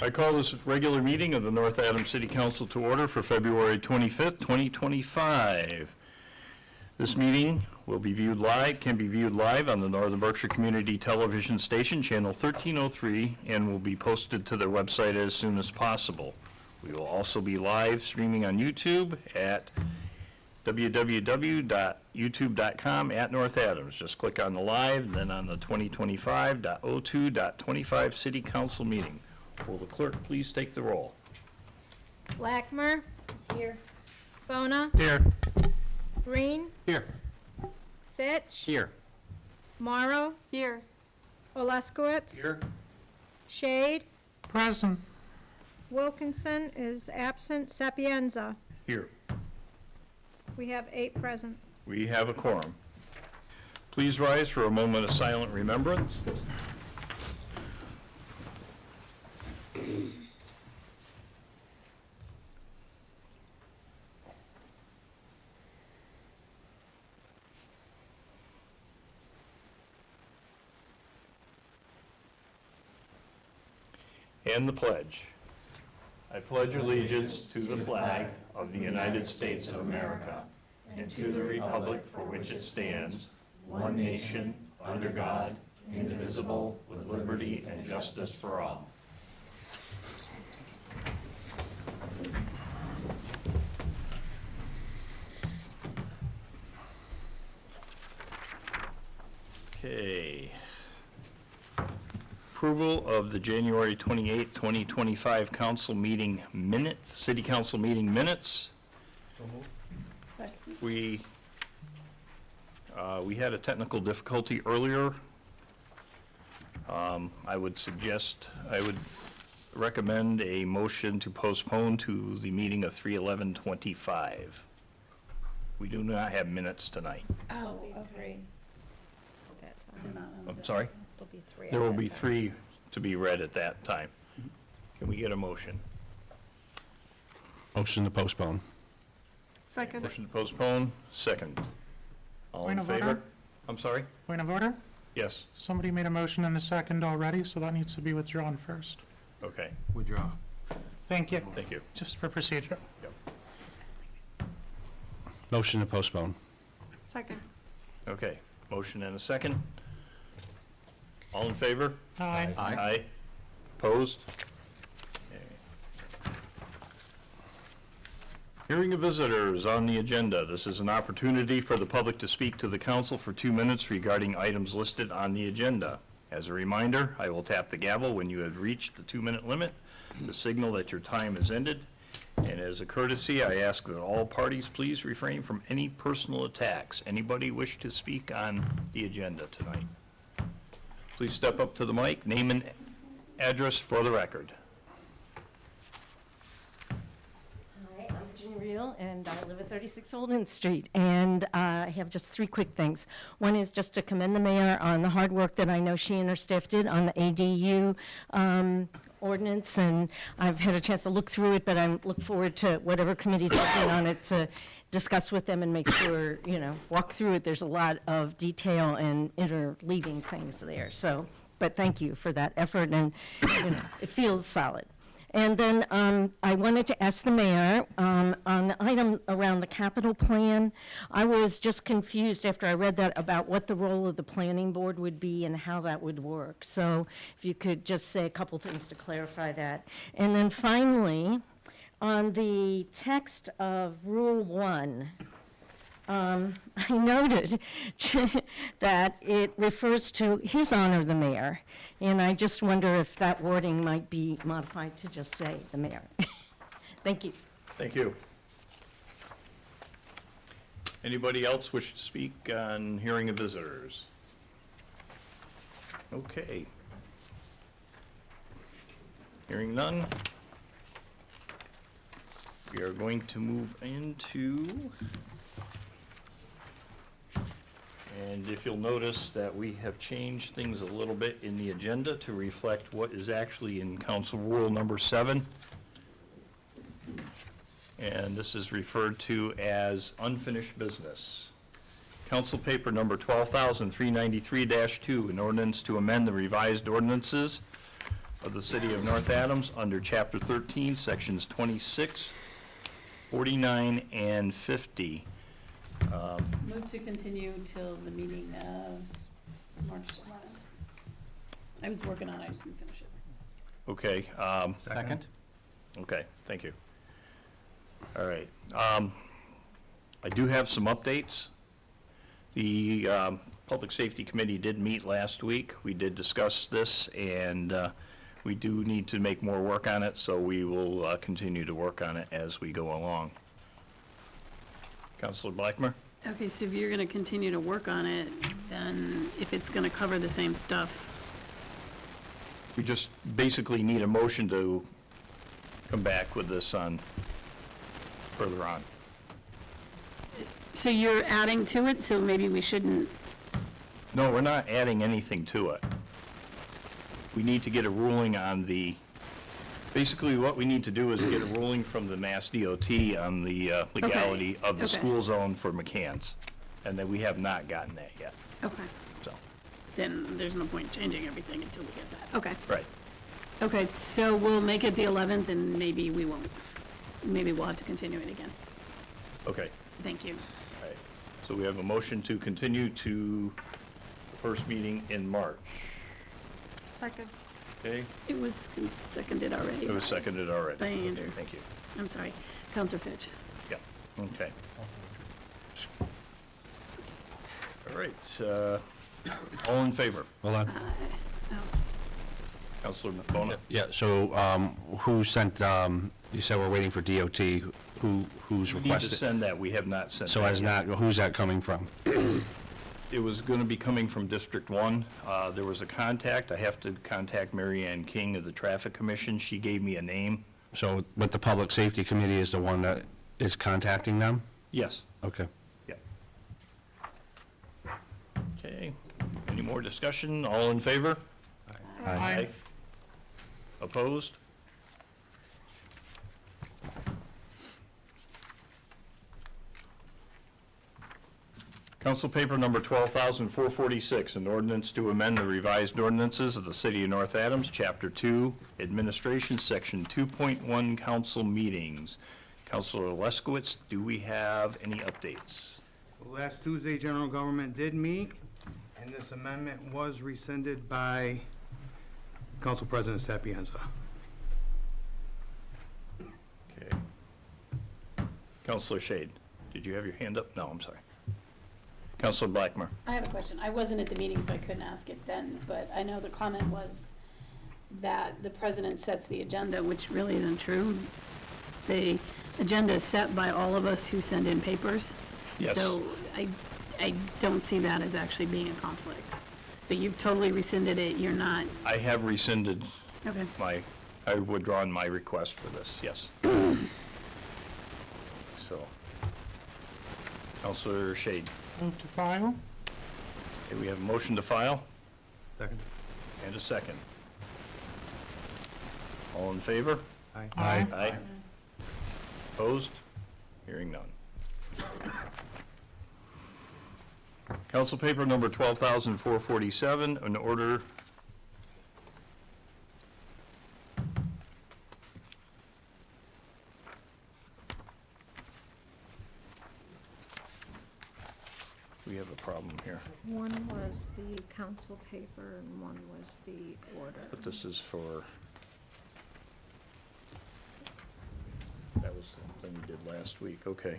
I call this regular meeting of the North Adams City Council to order for February 25th, 2025. This meeting can be viewed live on the Northern Berkshire Community Television Station, channel 1303, and will be posted to their website as soon as possible. We will also be live streaming on YouTube at www.youtube.com/North Adams. Just click on the live, and then on the 2025.02.25 City Council meeting. Will the clerk please take the roll? Blackmer. Here. Bona. Here. Green. Here. Fitch. Here. Morrow. Here. Olaskowitz. Here. Shade. Present. Wilkinson is absent. Sapienza. Here. We have 8 present. We have a quorum. Please rise for a moment of silent remembrance. And the pledge. I pledge allegiance to the flag of the United States of America and to the republic for which it stands, one nation, under God, indivisible, with liberty and justice for all. Okay. Approval of the January 28, 2025 council meeting minutes, city council meeting minutes. We had a technical difficulty earlier. I would recommend a motion to postpone to the meeting of 3/11/25. We do not have minutes tonight. Oh, agree. I'm sorry? There'll be 3. There will be 3 to be read at that time. Can we get a motion? Motion to postpone. Second. Motion to postpone, second. All in Point of favor? order? I'm sorry? Point of order? Yes, Somebody made a motion and a second already, so that needs to be withdrawn first. okay, Withdraw. Thank you. thank you. Just for procedure. Motion to postpone. Second. Okay, motion and a second. All in favor? Aye. Aye. Opposed? Okay. Hearing of visitors on the agenda. This is an opportunity for the public to speak to the council for 2 minutes regarding items listed on the agenda. As a reminder, I will tap the gavel when you have reached the 2-minute limit to signal that your time has ended. And as a courtesy, I ask that all parties please refrain from any personal attacks. Anybody wish to speak on the agenda tonight? Please step up to the mic, name and address for the record. Hi, I'm Virginia Reel, and I live at 36 Holden Street, and I have just 3 quick things. One is just to commend the mayor on the hard work that I know she and her staff did on the ADU ordinance, and I've had a chance to look through it, but I look forward to whatever committee's working on it to discuss with them and make sure, walk through it. There's a lot of detail and interleaving things there. So, but thank you for that effort, and it feels solid. And then I wanted to ask the mayor on the item around the capital plan. I was just confused after I read that about what the role of the planning board would be and how that would work. So if you could just say a couple things to clarify that. And then finally, on the text of Rule 1, I noted that it refers to His Honor the Mayor, and I just wonder if that wording might be modified to just say the mayor. Thank you. Thank you. Anybody else wish to speak on hearing of visitors? Okay. Hearing none. We are going to move into, and if you'll notice that we have changed things a little bit in the agenda to reflect what is actually in Council Rule number 7. And this is referred to as unfinished business. Council paper number 12,393-2, an ordinance to amend the revised ordinances of the City of North Adams under Chapter 13, Sections 26, 49, and 50. Move to continue till the meeting of March 11th. I was working on it, I just didn't finish it. Okay, Second? okay, thank you. All right. I do have some updates. The Public Safety Committee did meet last week. We did discuss this, and we do need to make more work on it, so we will continue to work on it as we go along. Counselor Blackmer? Okay, so if you're gonna continue to work on it, then if it's gonna cover the same stuff, We just basically need a motion to come back with this on, further on. so you're adding to it, so maybe we shouldn't, No, we're not adding anything to it. We need to get a ruling on the, basically what we need to do is get a ruling from the Mass DOT on the legality of the okay. school zone for McCann's. And then we have not gotten that yet, okay, so, then there's no point changing everything until we get that. Okay, right. okay, so we'll make it the 11th and maybe we won't. Maybe we'll have to continue it again. Okay, Thank you. all right. So we have a motion to continue to the first meeting in March. Second. Okay, It was seconded already. it was seconded already. By Okay, Andrew. thank you. I'm sorry, Counselor Fitch. Yeah, okay. All right, all in favor? Hold on. Counselor Bona? Yeah, so who sent, you said we're waiting for DOT. Who's We need to requested? send that, we have not sent So that as yet. not, who's that coming from? It was going to be coming from District 1. There was a contact, I have to contact Mary Ann King of the Traffic Commission. She gave me a name. So, but the Public Safety Committee is the one that is contacting them? Yes. Okay. Yeah. Okay, any more discussion? All in favor? Aye. Opposed? Council paper number 12,446, an ordinance to amend the revised ordinances of the City of North Adams, Chapter 2, Administration, Section 2.1, Council Meetings. Councilor Leskowitz, do we have any updates? Last Tuesday, general government did meet, and this amendment was rescinded by Council President Sapienza. Okay. Councilor Shade, did you have your hand up? No, I'm sorry. Councilor Blackmer. I have a question. I wasn't at the meeting, so I couldn't ask it then, but I know the comment was that the president sets the agenda, which really isn't true. The agenda is set by all of us who send in papers. Yes. So I don't see that as actually being a conflict. But you've totally rescinded it, you're not, I have rescinded okay. I've withdrawn my request for this, yes. So, Councilor Shade, Move to file? okay, we have a motion to file Second. and a second. All in favor? Aye. Aye. Aye. Opposed? Hearing none. Council paper number 12,447, an order we have a problem here, One was the council paper and one was the order. but this is for, that was the thing we did last week, okay.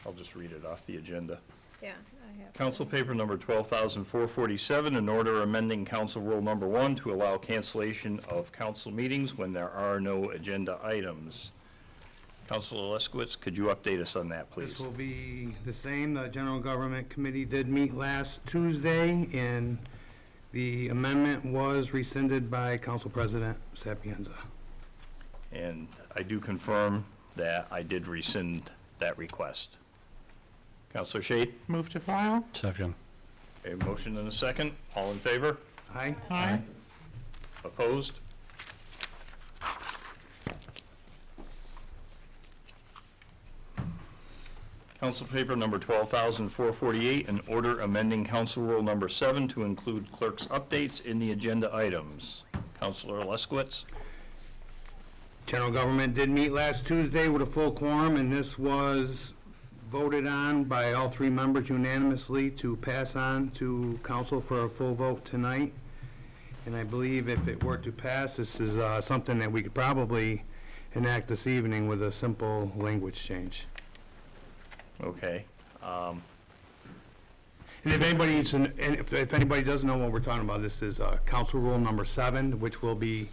I'll just read it off the agenda. Yeah, I have. Council paper number 12,447, an order amending council rule number 1 to allow cancellation of council meetings when there are no agenda items. Councilor Leskowitz, could you update us on that, please? This will be the same. The general government committee did meet last Tuesday, and the amendment was rescinded by Council President Sapienza. And I do confirm that I did rescind that request. Councilor Shade, Move to file? Second. a motion and a second. All in favor? Aye. Aye. Opposed? Council paper number 12,448, an order amending council rule number 7 to include clerk's updates in the agenda items. Counselor Leskowitz? General government did meet last Tuesday with a full quorum, and this was voted on by all three members unanimously to pass on to council for a full vote tonight. And I believe if it were to pass, this is something that we could probably enact this evening with a simple language change. Okay. And if anybody needs to, and if anybody doesn't know what we're talking about, this is council rule number 7, which will be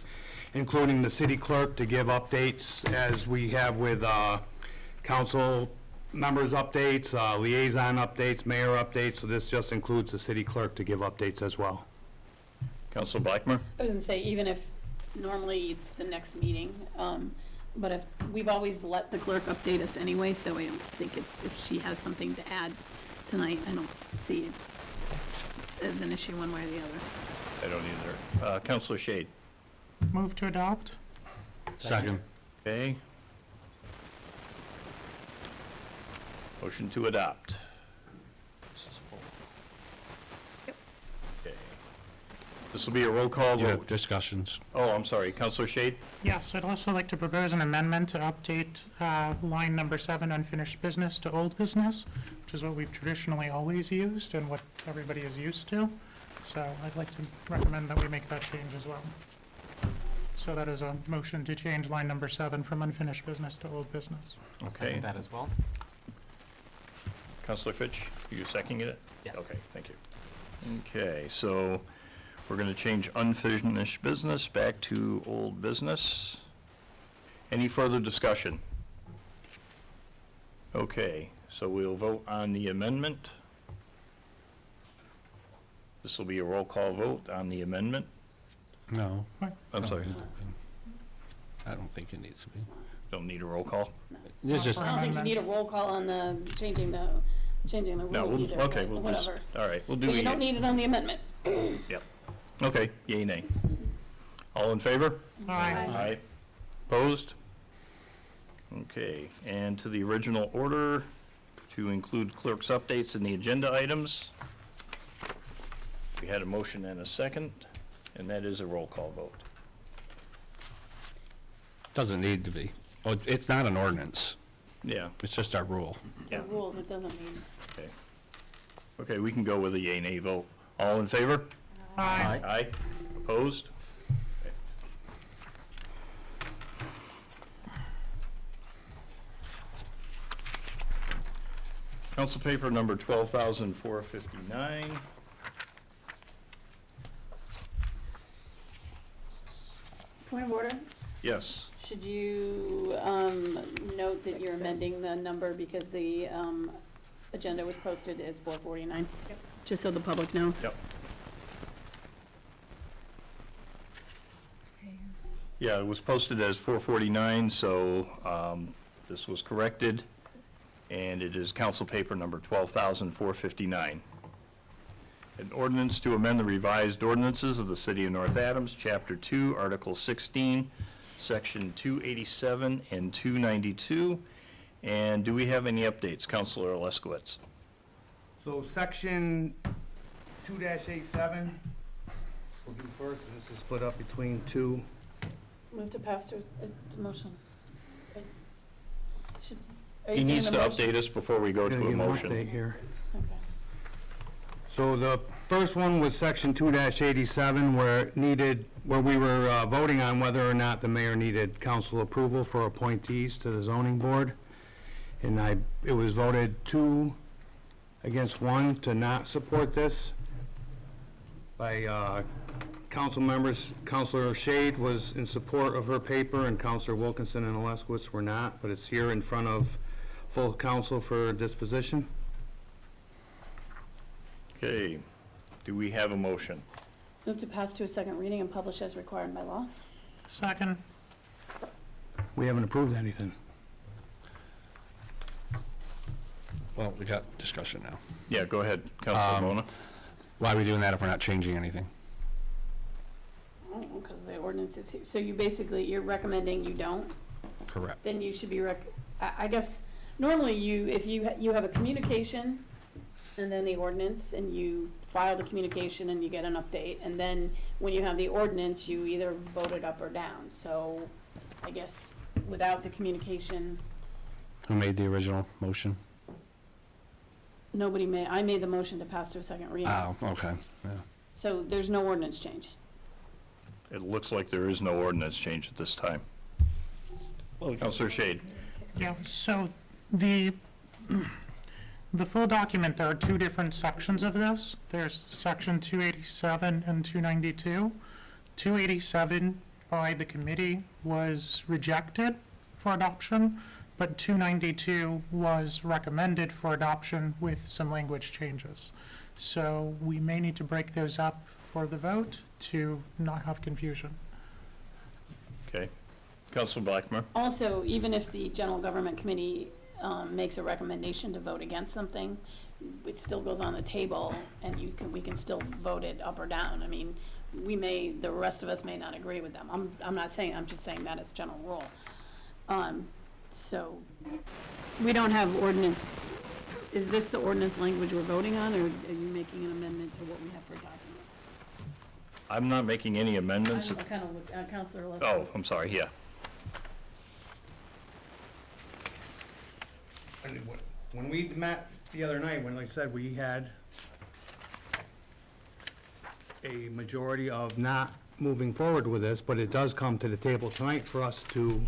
including the city clerk to give updates as we have with council members updates, liaison updates, mayor updates. So this just includes the city clerk to give updates as well. Counselor Blackmer? I was gonna say, even if normally it's the next meeting, but if, we've always let the clerk update us anyway, so I don't think it's, if she has something to add tonight, I don't see it as an issue one way or the other. I don't either. Counselor Shade? Move to adopt? Second. Okay. Motion to adopt. Okay. This will be a roll call Yeah, vote. discussions. Oh, I'm sorry. Counselor Shade? Yes, I'd also like to propose an amendment to update line number 7, unfinished business, to old business, which is what we've traditionally always used and what everybody is used to. So I'd like to recommend that we make that change as well. So that is a motion to change line number 7 from unfinished business to old business. I'll Okay. second that as well. Counselor Fitch, are you seconding it? Yes. Okay, thank you. Okay, so we're going to change unfinished business back to old business. Any further discussion? Okay, so we'll vote on the amendment. This will be a roll call vote on the amendment. No. I'm sorry, I don't think it needs to be. don't need a roll call? It's just, I don't think you need a roll call on the changing the No, rules either, okay, but we'll just, whatever. all right, we'll do But you it. don't need it on the amendment. Yep. Okay, yay, nay. All in favor? Aye. Aye. Opposed? Okay, and to the original order, to include clerk's updates in the agenda items. We had a motion and a second, and that is a roll call vote. doesn't need to be. Oh, it's not an ordinance. Yeah, It's just our rule. It's Yeah. the rules, it doesn't mean. okay. Okay, we can go with a yay, nay vote. All in favor? Aye. Aye. Opposed? Okay. Council paper number 12,459. Point of order, Yes. should you note that you're amending the number because the agenda was posted as 449? Just so the public knows. Yep. Yeah, it was posted as 449, so this was corrected, and it is council paper number 12,459. An ordinance to amend the revised ordinances of the City of North Adams, Chapter 2, Article 16, Section 287 and 292. And do we have any updates, Councilor Leskowitz? So section 2-87, we'll do first, and this is split up between two. Move to pass to a motion. Are you He doing needs the to motion? update us before we go to Gonna a give an motion. update here. Okay. So the first one was section 2-87, where we were voting on whether or not the mayor needed council approval for appointees to the zoning board. And it was voted 2 against 1 to not support this by council members. Councilor Shade was in support of her paper, and Councilor Wilkinson and Leskowitz were not, but it's here in front of full council for disposition. Okay, do we have a motion? Move to pass to a second reading and publish as required by law. Second? We haven't approved anything. Well, we got discussion now. Yeah, go ahead, Councilor Bona. Why are we doing that if we're not changing anything? Because the ordinance is here. So you're recommending you don't? Correct. Then you should be I guess, normally if you have a communication and then the ordinance, and you file the communication and you get an update, and then when you have the ordinance, you either vote it up or down. So I guess without the communication, Who made the original motion? I made the motion to pass to a second reading. Oh, okay, yeah. So there's no ordinance change. It looks like there is no ordinance change at this time. Counselor Shade. Yeah, so the full document, there are two different sections of this. There's section 287 and 292. 287 by the committee was rejected for adoption, but 292 was recommended for adoption with some language changes. So we may need to break those up for the vote to not have confusion. Okay. Counselor Blackmer. Also, even if the general government committee makes a recommendation to vote against something, it still goes on the table, and we can still vote it up or down. I mean, the rest of us may not agree with them. I'm just saying that as general rule. So, we don't have ordinance, is this the ordinance language we're voting on, or are you making an amendment to what we have for document? I'm not making any amendments. I kind of look, Counselor Lester. Oh, I'm sorry, yeah. When we met the other night, when, like I said, we had a majority of not moving forward with this, but it does come to the table tonight for us to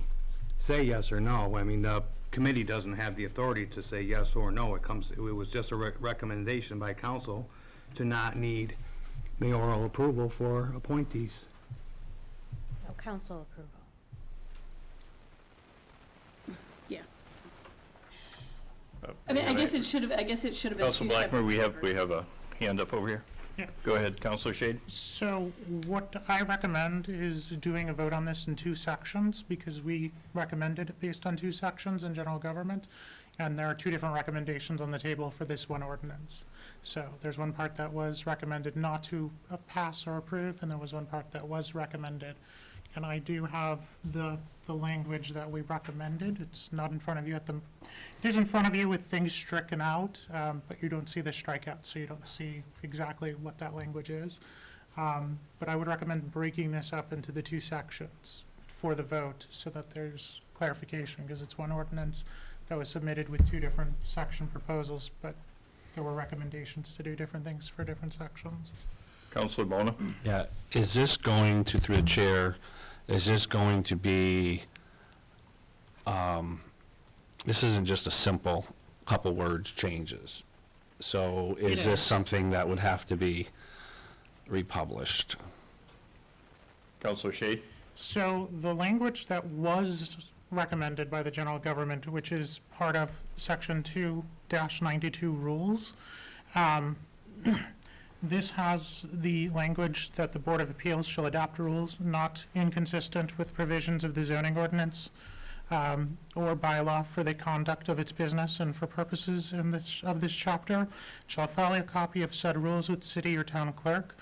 say yes or no. I mean, the committee doesn't have the authority to say yes or no. It was just a recommendation by council to not need mayoral approval for appointees. No council approval. Yeah. I mean, I guess it should have been two Counselor separate. Blackmer, we have a hand up over here. Yeah. Go ahead, Counselor Shade. So what I recommend is doing a vote on this in two sections, because we recommended it based on two sections in general government, and there are two different recommendations on the table for this one ordinance. So there's one part that was recommended not to pass or approve, and there was one part that was recommended. And I do have the language that we recommended. It's not in front of you it is in front of you with things stricken out, but you don't see the strikeout, so you don't see exactly what that language is. But I would recommend breaking this up into the two sections for the vote so that there's clarification, because it's one ordinance that was submitted with two different section proposals, but there were recommendations to do different things for different sections. Counselor Bona. Yeah, is this going to, through the chair, is this going to be, this isn't just a simple couple words changes. So is this something that would have to be republished? Counselor Shade. So the language that was recommended by the general government, which is part of section 2-92 rules, this has the language that the Board of Appeals shall adopt rules not inconsistent with provisions of the zoning ordinance or bylaw for the conduct of its business and for purposes of this chapter, shall file a copy of said rules with city or town clerk.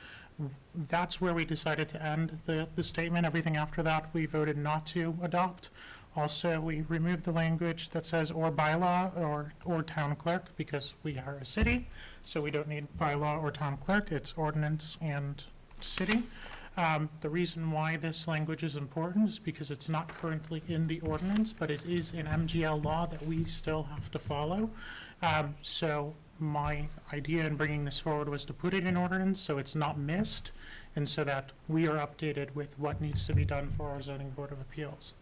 That's where we decided to end the statement. Everything after that, we voted not to adopt. Also, we removed the language that says or bylaw or town clerk, because we are a city, so we don't need bylaw or town clerk. It's ordinance and city. The reason why this language is important is because it's not currently in the ordinance, but it is an MGL law that we still have to follow. So my idea in bringing this forward was to put it in ordinance so it's not missed, and so that we are updated with what needs to be done for our zoning board of appeals.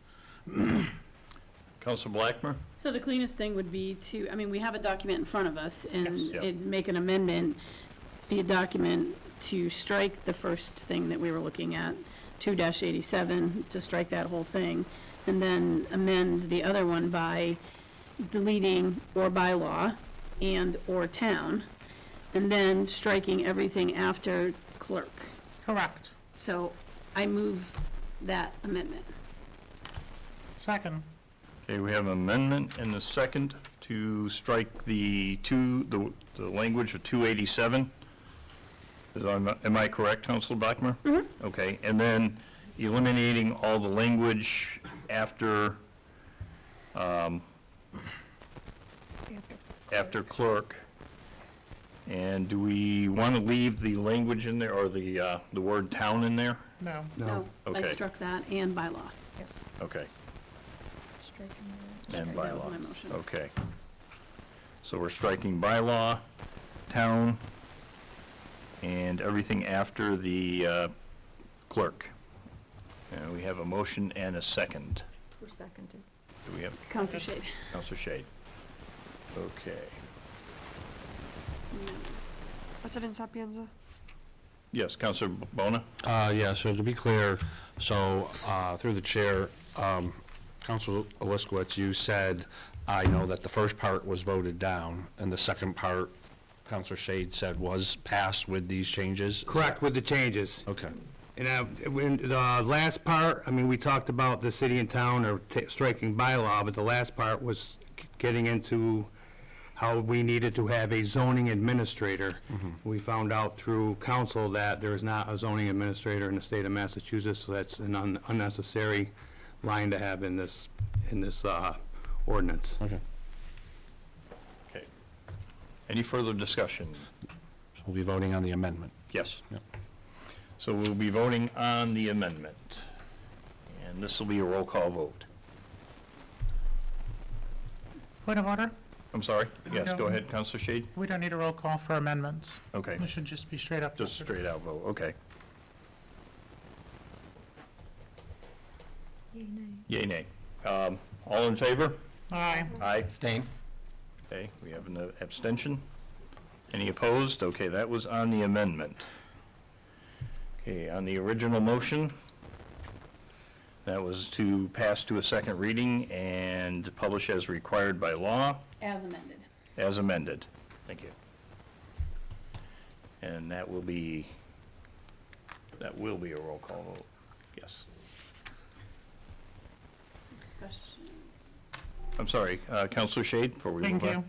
Counselor Blackmer. So the cleanest thing would be we have a document in front of us, and Yes. Yep. make an amendment, the document to strike the first thing that we were looking at, 2-87, to strike that whole thing, and then amend the other one by deleting or bylaw and or town, and then striking everything after clerk. Correct. So I move that amendment. Second. Okay, we have an amendment and a second to strike the language of 287. Am I correct, Counselor Blackmer? Mm-hmm. Okay, and then eliminating all the language after clerk And do we want to leave the language in there, or the word town in there? No. No, I Okay. struck that and bylaw. Okay. Striking that. And Sorry, that was bylaw. my motion. Okay. So we're striking bylaw, town, and everything after the clerk. And we have a motion and a second. Who seconded? Do we have Counselor Shade. Counselor Shade? Okay. No. President Sapienza? Yes, Counselor Bona? Yeah, so to be clear, so through the chair, Councilor Oliskowitz, you said, I know that the first part was voted down, and the second part, Councilor Shade said was passed with these changes? Correct, with the changes. Okay. And when the last part, I mean, we talked about the city and town or striking bylaw, but the last part was getting into how we needed to have a zoning administrator. We found out through council that there is not a zoning administrator in the state of Massachusetts, so that's an unnecessary line to have in this ordinance. Okay. Okay. Any further discussion? We'll be voting on the amendment. Yes. Yep. So we'll be voting on the amendment, and this will be a roll call vote. Point of order? I'm sorry? Yes, go No. ahead, Counselor Shade? We don't need a roll call for amendments. Okay, It should just be straight up. just straight out vote, okay. Yea, nay. Yea, nay. All in favor? Aye. Aye. Abstain. Okay, we have an abstention. Any opposed? Okay, that was on the amendment. Okay, on the original motion, that was to pass to a second reading and publish as required by law, As amended. as amended. Thank you. And that will be a roll call vote, yes. Discussion. I'm sorry, Counselor Shade, before we move Thank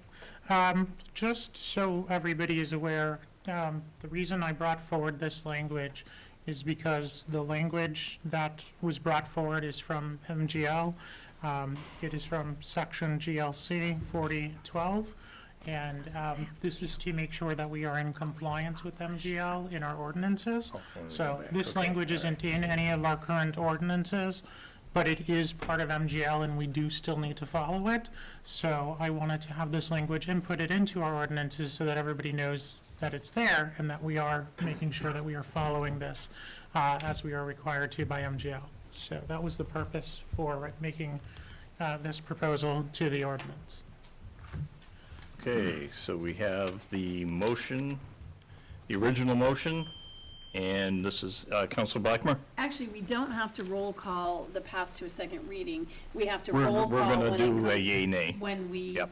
on. you. Just so everybody is aware, the reason I brought forward this language is because the language that was brought forward is from MGL. It is from section GLC 4012, and this is to make sure that we are in compliance with MGL in our ordinances. So this language isn't in any of our current ordinances, but it is part of MGL and we do still need to follow it. So I wanted to have this language inputted into our ordinances so that everybody knows that it's there and that we are making sure that we are following this as we are required to by MGL. So that was the purpose for making this proposal to the ordinance. Okay, so we have the motion, the original motion, and this is Counselor Blackmer? Actually, we don't have to roll call the pass to a second reading. We have to We're roll we're call gonna when do a it yea, nay, comes, when we Yep.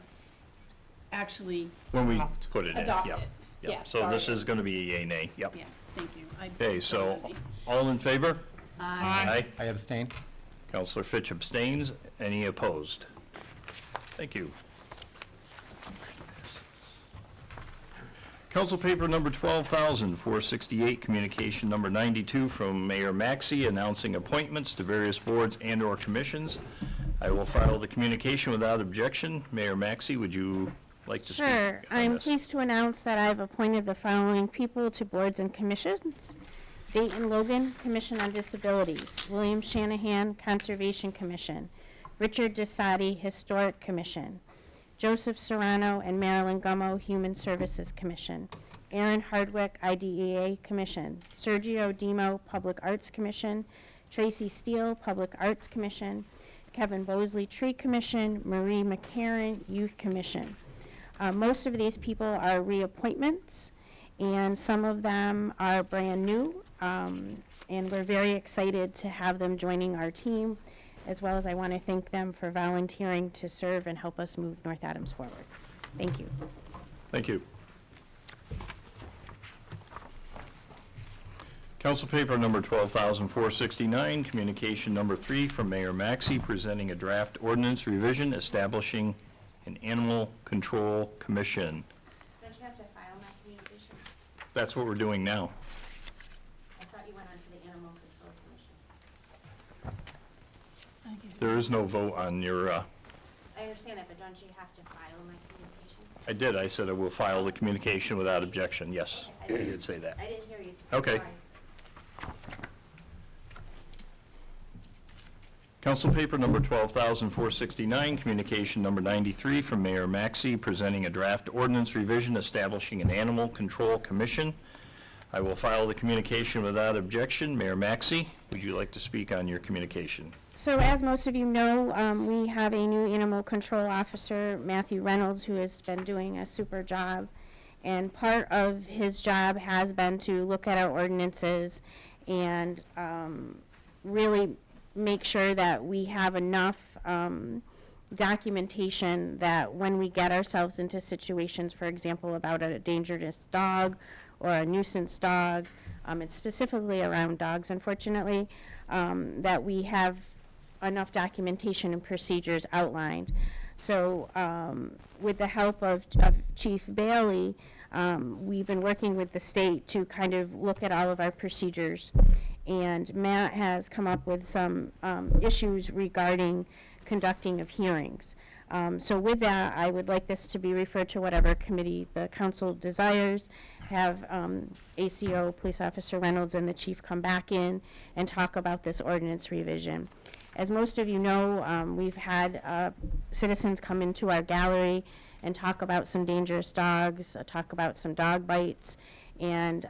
actually when we Adopt. put it in. adopt Yep, it. yep. Yeah, So this sorry. is gonna be a yea, nay, yep. Yeah, thank you. Okay, so, all in favor? Aye. I abstain. Counselor Fitch abstains. Any opposed? Thank you. Council paper number 12,468, communication number 92 from Mayor Maxey announcing appointments to various boards and/or commissions. I will file the communication without objection. Mayor Maxey, would you like to speak on Sure. I'm this? pleased to announce that I've appointed the following people to boards and commissions. Dayton Logan, Commission on Disabilities. William Shanahan, Conservation Commission. Richard Desati, Historic Commission. Joseph Serrano and Marilyn Gummo, Human Services Commission. Aaron Hardwick, IDEA Commission. Sergio Demo, Public Arts Commission. Tracy Steele, Public Arts Commission. Kevin Bosley, Tree Commission. Marie McCarran, Youth Commission. Most of these people are reappointments, and some of them are brand new, and we're very excited to have them joining our team, as well as I want to thank them for volunteering to serve and help us move North Adams forward. Thank you. Thank you. Council paper number 12,469, communication number 3 from Mayor Maxey presenting a draft ordinance revision establishing an animal control commission. Don't you have to file my communication? That's what we're doing now. I thought you went on to the Animal Control Commission. There is no vote on your, I understand that, but don't you have to file my communication? I did. I said I will file the communication without objection. Yes, I did say that. I didn't hear you. Okay. Sorry. Council paper number 12,469, communication number 93 from Mayor Maxey, presenting a draft ordinance revision establishing an animal control commission. I will file the communication without objection. Mayor Maxey, would you like to speak on your communication? So as most of you know, we have a new animal control officer, Matthew Reynolds, who has been doing a super job. And part of his job has been to look at our ordinances and really make sure that we have enough documentation that when we get ourselves into situations, for example, about a dangerous dog or a nuisance dog, it's specifically around dogs, unfortunately, that we have enough documentation and procedures outlined. So with the help of Chief Bailey, we've been working with the state to kind of look at all of our procedures. And Matt has come up with some issues regarding conducting of hearings. So with that, I would like this to be referred to whatever committee the council desires, have ACO, Police Officer Reynolds, and the chief come back in and talk about this ordinance revision. As most of you know, we've had citizens come into our gallery and talk about some dangerous dogs, talk about some dog bites, and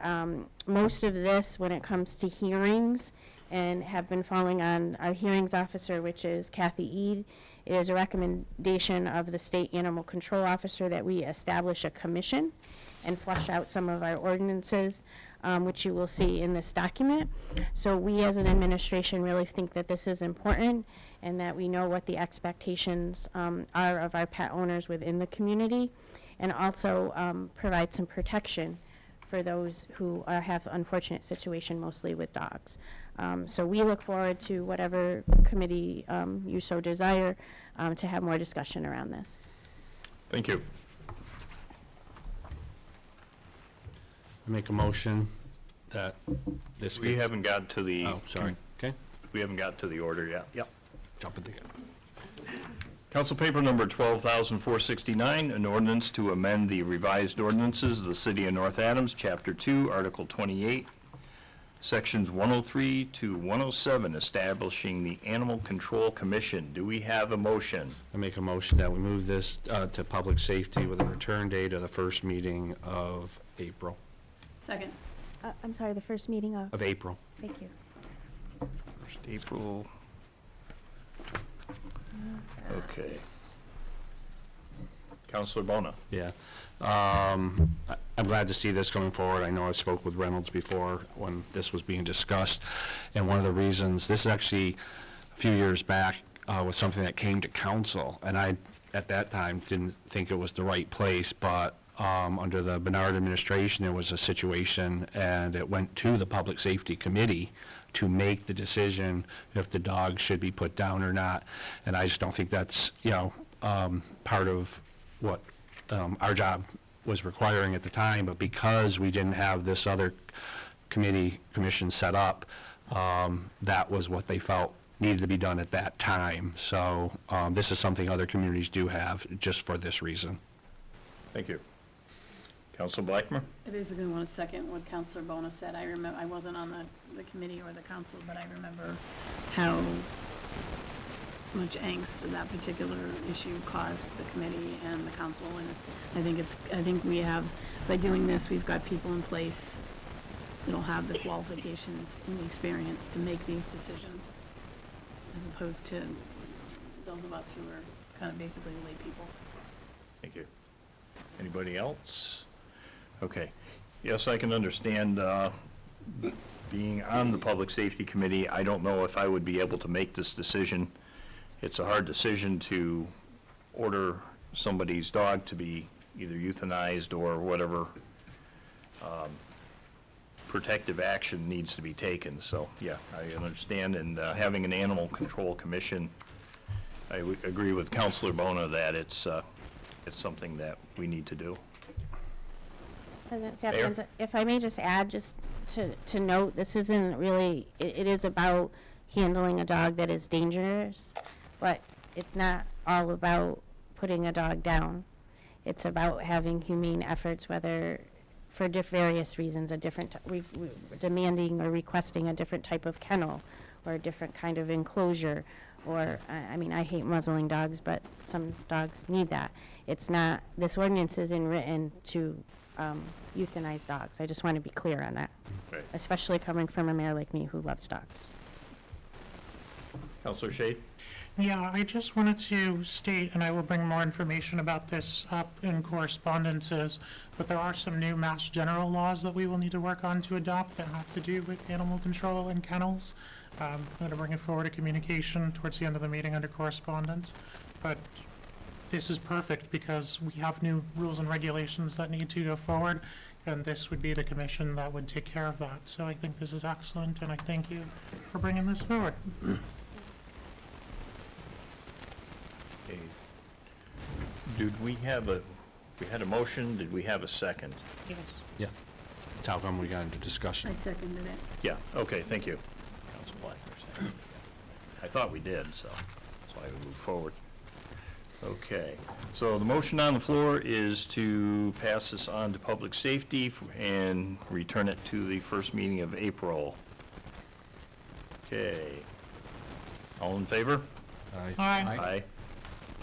most of this, when it comes to hearings, and have been falling on our hearings officer, which is Kathy Ead. It is a recommendation of the state animal control officer that we establish a commission and flush out some of our ordinances, which you will see in this document. So we as an administration really think that this is important and that we know what the expectations are of our pet owners within the community, and also provide some protection for those who have unfortunate situation, mostly with dogs. So we look forward to whatever committee you so desire to have more discussion around this. Thank you. I make a motion that this. We haven't got to the. Oh, sorry. Okay. We haven't got to the order yet. Yep. Jump at the. Council paper number 12,469, an ordinance to amend the revised ordinances of the City of North Adams, Chapter 2, Article 28, Sections 103 to 107, establishing the Animal Control Commission. Do we have a motion? I make a motion that we move this to public safety with a return date of the first meeting of April. Second. I'm sorry, the first meeting of, Of April. thank you. 1st April. Okay. Counselor Bona. Yeah. I'm glad to see this going forward. I know I spoke with Reynolds before when this was being discussed, and one of the reasons, this is actually a few years back, was something that came to council, and I, at that time, didn't think it was the right place, but under the Bernard administration, there was a situation, and it went to the Public Safety Committee to make the decision if the dog should be put down or not. And I just don't think that's, part of what our job was requiring at the time. But because we didn't have this other commission set up, that was what they felt needed to be done at that time. So this is something other communities do have just for this reason. Thank you. Councilor Blackmer? I basically want to second what Counselor Bona said. I remember, I wasn't on the committee or the council, but I remember how much angst that particular issue caused the committee and the council. And I think we have, by doing this, we've got people in place that'll have the qualifications and the experience to make these decisions, as opposed to those of us who are kind of basically lay people. Thank you. Anybody else? Okay. Yes, I can understand being on the Public Safety Committee. I don't know if I would be able to make this decision. It's a hard decision to order somebody's dog to be either euthanized or whatever protective action needs to be taken. So, yeah, I understand. And having an Animal Control Commission, I would agree with Counselor Bona that it's something that we need to do. President Sapienza, if I may just add, just to note, this isn't really, it is about handling a dog that is dangerous, but it's not all about putting a dog down. It's about having humane efforts, whether for various reasons, a different, demanding or requesting a different type of kennel or a different kind of enclosure, or, I mean, I hate muzzling dogs, but some dogs need that. It's not, this ordinance isn't written to euthanize dogs. I just want to be clear on that, Right. especially coming from a mayor like me who loves dogs. Counselor Shade? Yeah, I just wanted to state, and I will bring more information about this up in correspondences, but there are some new Mass General laws that we will need to work on to adopt that have to do with animal control and kennels. I'm going to bring it forward to communication towards the end of the meeting under correspondence. But this is perfect because we have new rules and regulations that need to go forward, and this would be the commission that would take care of that. So I think this is excellent, and I thank you for bringing this forward. Okay. Did we have we had a motion, did we have a second? Yes. Yeah. That's how come we got into discussion. I seconded it. Yeah, okay, thank you. Council Blackmer seconded. I thought we did, so that's why we moved forward. Okay, so the motion on the floor is to pass this on to public safety and return it to the first meeting of April. Okay. All in favor? Aye. Aye.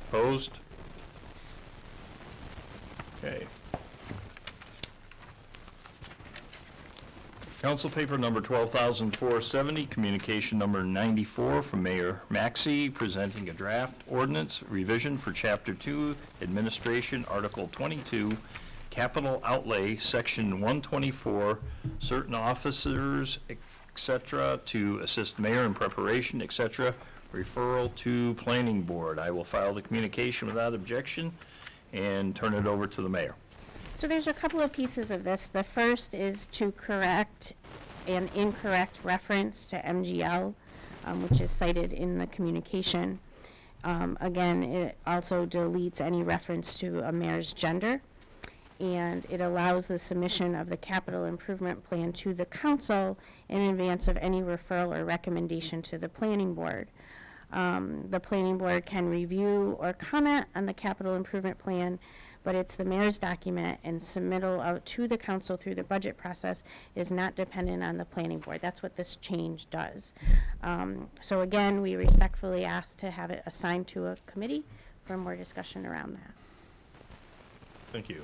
Opposed? Okay. Council paper number 12,470, communication number 94 from Mayor Maxey, presenting a draft ordinance revision for Chapter 2, Administration, Article 22, Capital Outlay, Section 124, certain officers, etc., to assist mayor in preparation, etc., referral to planning board. I will file the communication without objection and turn it over to the mayor. So there's a couple of pieces of this. The first is to correct an incorrect reference to MGL, which is cited in the communication. Again, it also deletes any reference to a mayor's gender, and it allows the submission of the capital improvement plan to the council in advance of any referral or recommendation to the planning board. The planning board can review or comment on the capital improvement plan, but it's the mayor's document, and submittal out to the council through the budget process is not dependent on the planning board. That's what this change does. So again, we respectfully ask to have it assigned to a committee for more discussion around that. Thank you.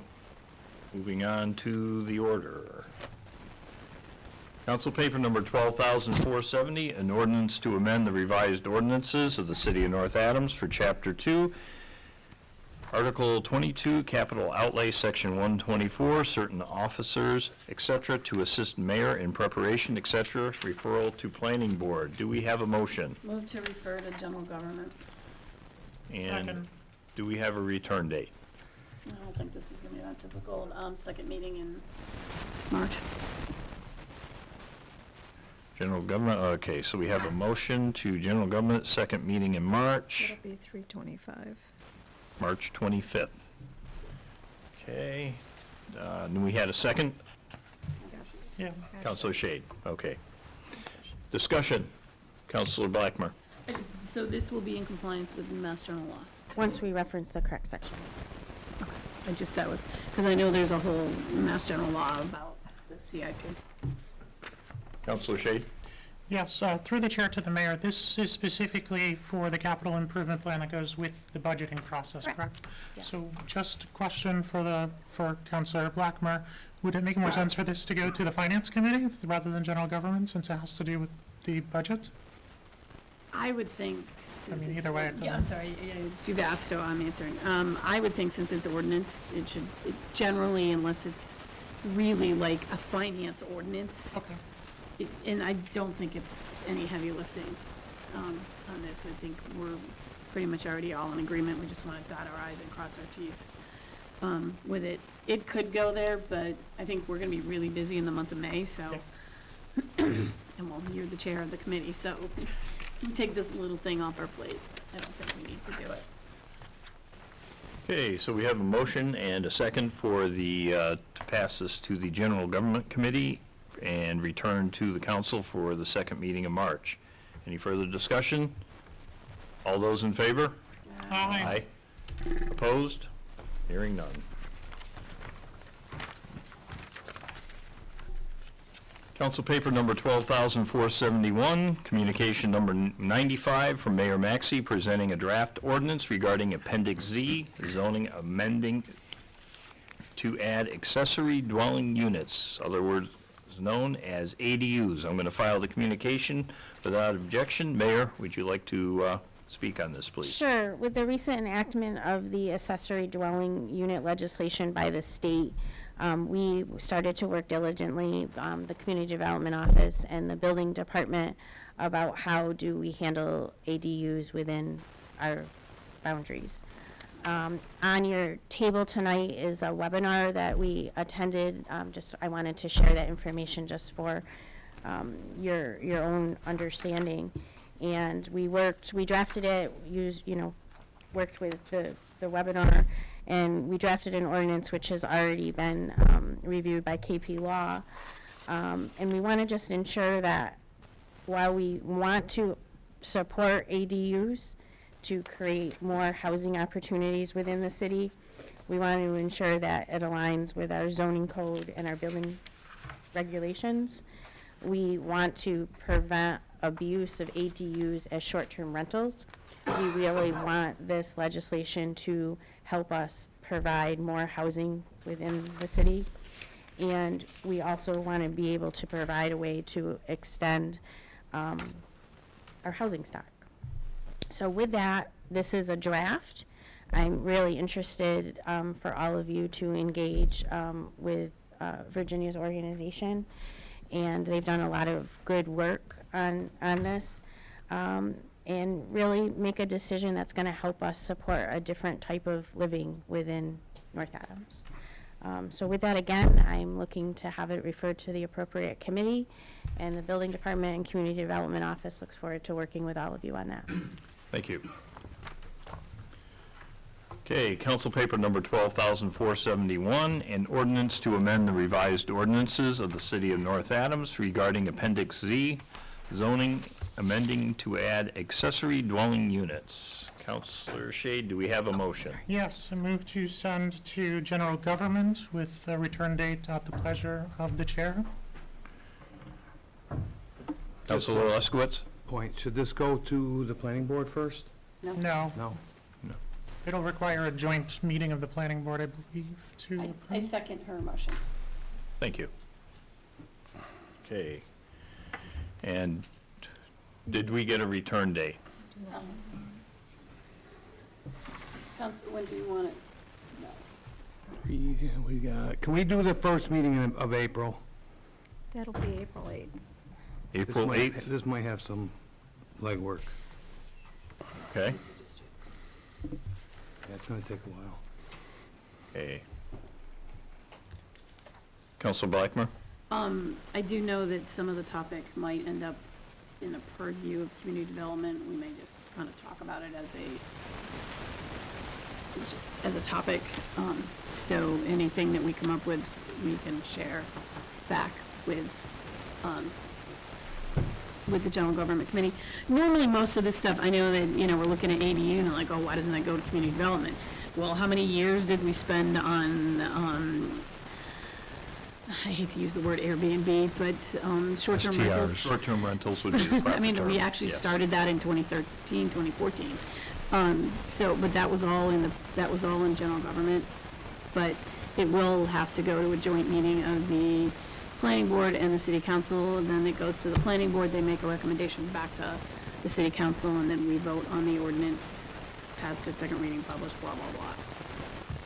Moving on to the order. Council paper number 12,470, an ordinance to amend the revised ordinances of the City of North Adams for Chapter 2, Article 22, Capital Outlay, Section 124, certain officers, etc., to assist mayor in preparation, etc., referral to planning board. Do we have a motion? Move to refer to general government. And Second. do we have a return date? I don't think this is gonna be that difficult. Second meeting in March. General government, okay, so we have a motion to general government, second meeting in March. It'll be 3:25. March 25th. Okay, and we had a second? Yes. Yeah. Counselor Shade, okay. Discussion, Counselor Blackmer. So this will be in compliance with Mass General law? Once we reference the correct section. That was, because I know there's a whole Mass General law about the CIP. Counselor Shade? Yes, through the chair to the mayor, this is specifically for the capital improvement plan that goes with the budgeting process, correct? Yeah. So just a question for Councilor Blackmer, would it make more sense for this to go to the finance committee rather than general government, since it has to do with the budget? I would think, since mean, it's either way, it Yeah, I'm doesn't- sorry, yeah, you've asked, so I'm answering. I would think since it's ordinance, it should, generally, unless it's really like a finance ordinance, Okay. and I don't think it's any heavy lifting on this. I think we're pretty much already all in agreement. We just want to dot our i's and cross our t's with it. It could go there, but I think we're going to be really busy in the month of May, so, and well, you're the chair of the committee, so we take this little thing off our plate. I don't think we need to do it. Okay, so we have a motion and a second for the, to pass this to the General Government Committee and return to the council for the second meeting of March. Any further discussion? All those in favor? Aye. Opposed? Hearing none. Council paper number 12,471, communication number 95 from Mayor Maxey presenting a draft ordinance regarding Appendix Z, zoning amending to add accessory dwelling units, other words known as ADUs. I'm going to file the communication without objection. Mayor, would you like to speak on this, please? Sure. With the recent enactment of the accessory dwelling unit legislation by the state, we started to work diligently, the Community Development Office and the Building Department, about how do we handle ADUs within our boundaries. On your table tonight is a webinar that we attended. I wanted to share that information just for your own understanding. And we drafted it, worked with the webinar, and we drafted an ordinance which has already been reviewed by KP Law. And we want to just ensure that while we want to support ADUs to create more housing opportunities within the city, we want to ensure that it aligns with our zoning code and our building regulations. We want to prevent abuse of ADUs as short-term rentals. We really want this legislation to help us provide more housing within the city. And we also want to be able to provide a way to extend our housing stock. So with that, this is a draft. I'm really interested for all of you to engage with Virginia's organization, and they've done a lot of good work on this, and really make a decision that's going to help us support a different type of living within North Adams. So with that, again, I'm looking to have it referred to the appropriate committee, and the Building Department and Community Development Office looks forward to working with all of you on that. Thank you. Okay, council paper number 12,471, an ordinance to amend the revised ordinances of the city of North Adams regarding Appendix Z, zoning amending to add accessory dwelling units. Councilor Shade, do we have a motion? Yes, I move to send to general government with a return date at the pleasure of the chair. Councilor Leskowitz? Point, should this go to the planning board first? No, No. it'll require a joint meeting of the planning board, I believe, to I approve. second her motion. Thank you. Okay. And did we get a return date? Council, when do you want it? No. We got, can we do the first meeting of April? That'll be April 8th. April 8th? This might have some legwork. Okay. Yeah, it's gonna take a while. Okay. Councilor Blackmer? I do know that some of the topic might end up in the purview of community development. We may just kind of talk about it as a topic. So anything that we come up with, we can share back with the general government committee. Normally, most of this stuff, I know that, we're looking at ADUs and like, oh, why doesn't that go to community development? Well, how many years did we spend on, I hate to use the word Airbnb, but short-term rentals? Short-term rentals would be the proper I mean, we term, actually yes. started that in 2013, 2014. But that was all in general government. But it will have to go to a joint meeting of the planning board and the city council, and then it goes to the planning board, they make a recommendation back to the city council, and then we vote on the ordinance, passed to second reading, published, blah, blah, blah.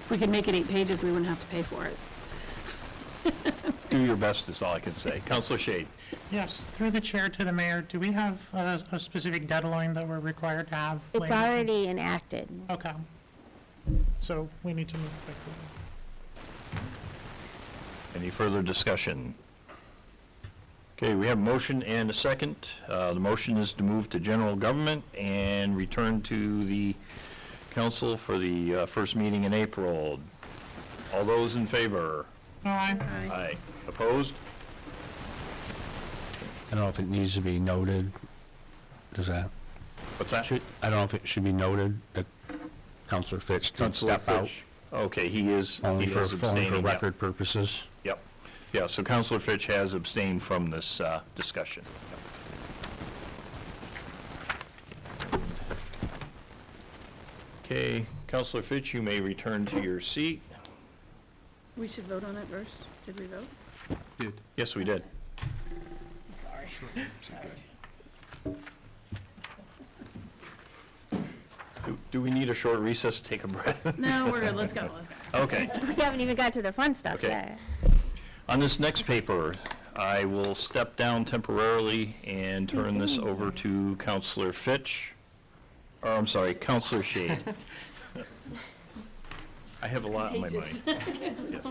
If we could make it 8 pages, we wouldn't have to pay for it. Do your best is all I can say. Councilor Shade? Yes, through the chair to the mayor, do we have a specific deadline that we're required to have? It's later? already enacted. Okay. So we need to move quickly. Any further discussion? Okay, we have a motion and a second. The motion is to move to general government and return to the council for the first meeting in April. All those in favor? Aye. Aye. Opposed? I don't know if it needs to be noted. Does that? What's that? I don't know if it should be noted that Counselor Fitch did Counselor step out. Fitch. Okay, he is Only for abstaining. yeah. record purposes. Yep. Yeah, so Counselor Fitch has abstained from this discussion. Okay, Counselor Fitch, you may return to your seat. We should vote on it first. Did we vote? Yes, we did. I'm sorry. Do we need a short recess to take a breath? No, we're good. Let's go. Okay. We haven't even got to the fun stuff Okay. yet. On this next paper, I will step down temporarily and turn this over to Counselor Fitch. Or, I'm sorry, Counselor Shade. I have a lot on my mind. Yes.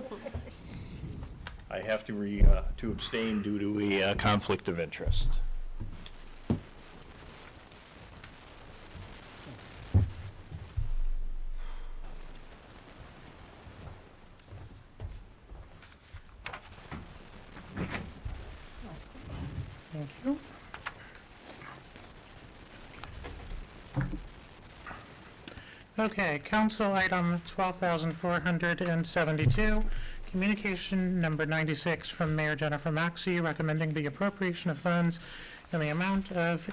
I have to abstain due to a conflict of interest. Thank you. Okay, council item 12,472, communication number 96 from Mayor Jennifer Maxey recommending the appropriation of funds in the amount of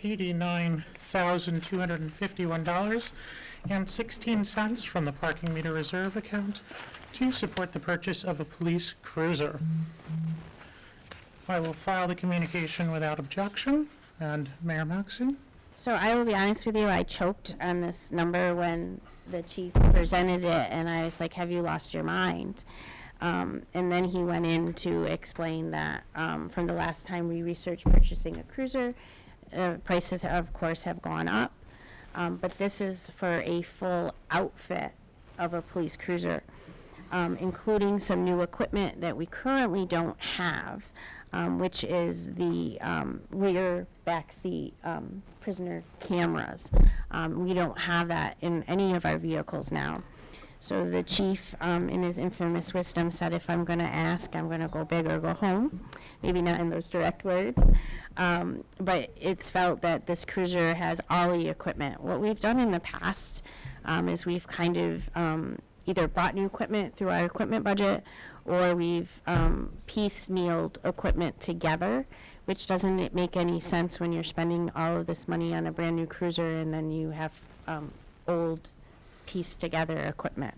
$89,251.16 from the parking meter reserve account to support the purchase of a police cruiser. I will file the communication without objection, and Mayor Maxey? So I will be honest with you, I choked on this number when the chief presented it, and I was like, have you lost your mind? And then he went in to explain that from the last time we researched purchasing a cruiser, prices, of course, have gone up. But this is for a full outfit of a police cruiser, including some new equipment that we currently don't have, which is the rear backseat prisoner cameras. We don't have that in any of our vehicles now. So the chief, in his infamous wisdom, said, if I'm going to ask, I'm going to go big or go home. Maybe not in those direct words. But it's felt that this cruiser has all the equipment. What we've done in the past is we've kind of either bought new equipment through our equipment budget, or we've piecemealed equipment together, which doesn't make any sense when you're spending all of this money on a brand new cruiser and then you have old pieced together equipment.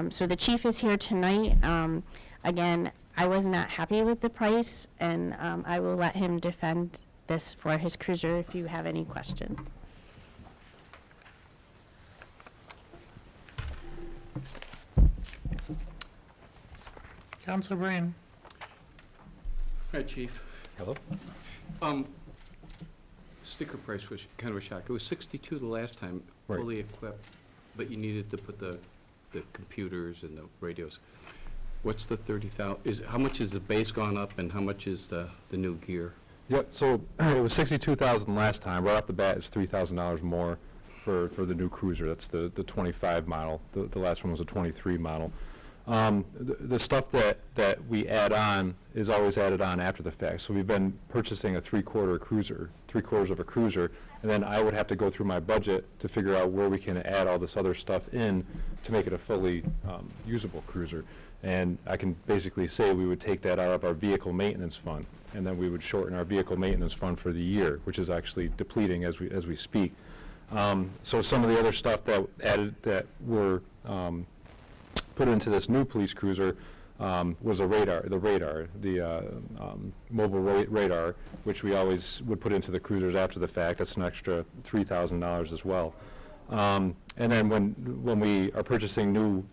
So the chief is here tonight. Again, I was not happy with the price, and I will let him defend this for his cruiser if you have any questions. Councilor Breen? Hi, Chief. Hello? Sticker price was kind of a shock. It was 62 the last time, Right. fully equipped, but you needed to put the computers and the radios. What's the 30,000, how much is the base gone up and how much is the new gear? Yep, so it was $62,000 last time. Right off the bat, it's $3,000 more for the new cruiser. That's the 25 model. The last one was a 23 model. The stuff that we add on is always added on after the fact. So we've been purchasing a three-quarters of a cruiser, and then I would have to go through my budget to figure out where we can add all this other stuff in to make it a fully usable cruiser. And I can basically say we would take that out of our vehicle maintenance fund, and then we would shorten our vehicle maintenance fund for the year, which is actually depleting as we speak. So some of the other stuff that were put into this new police cruiser was the mobile radar, which we always would put into the cruisers after the fact. That's an extra $3,000 as well. And then when we are purchasing new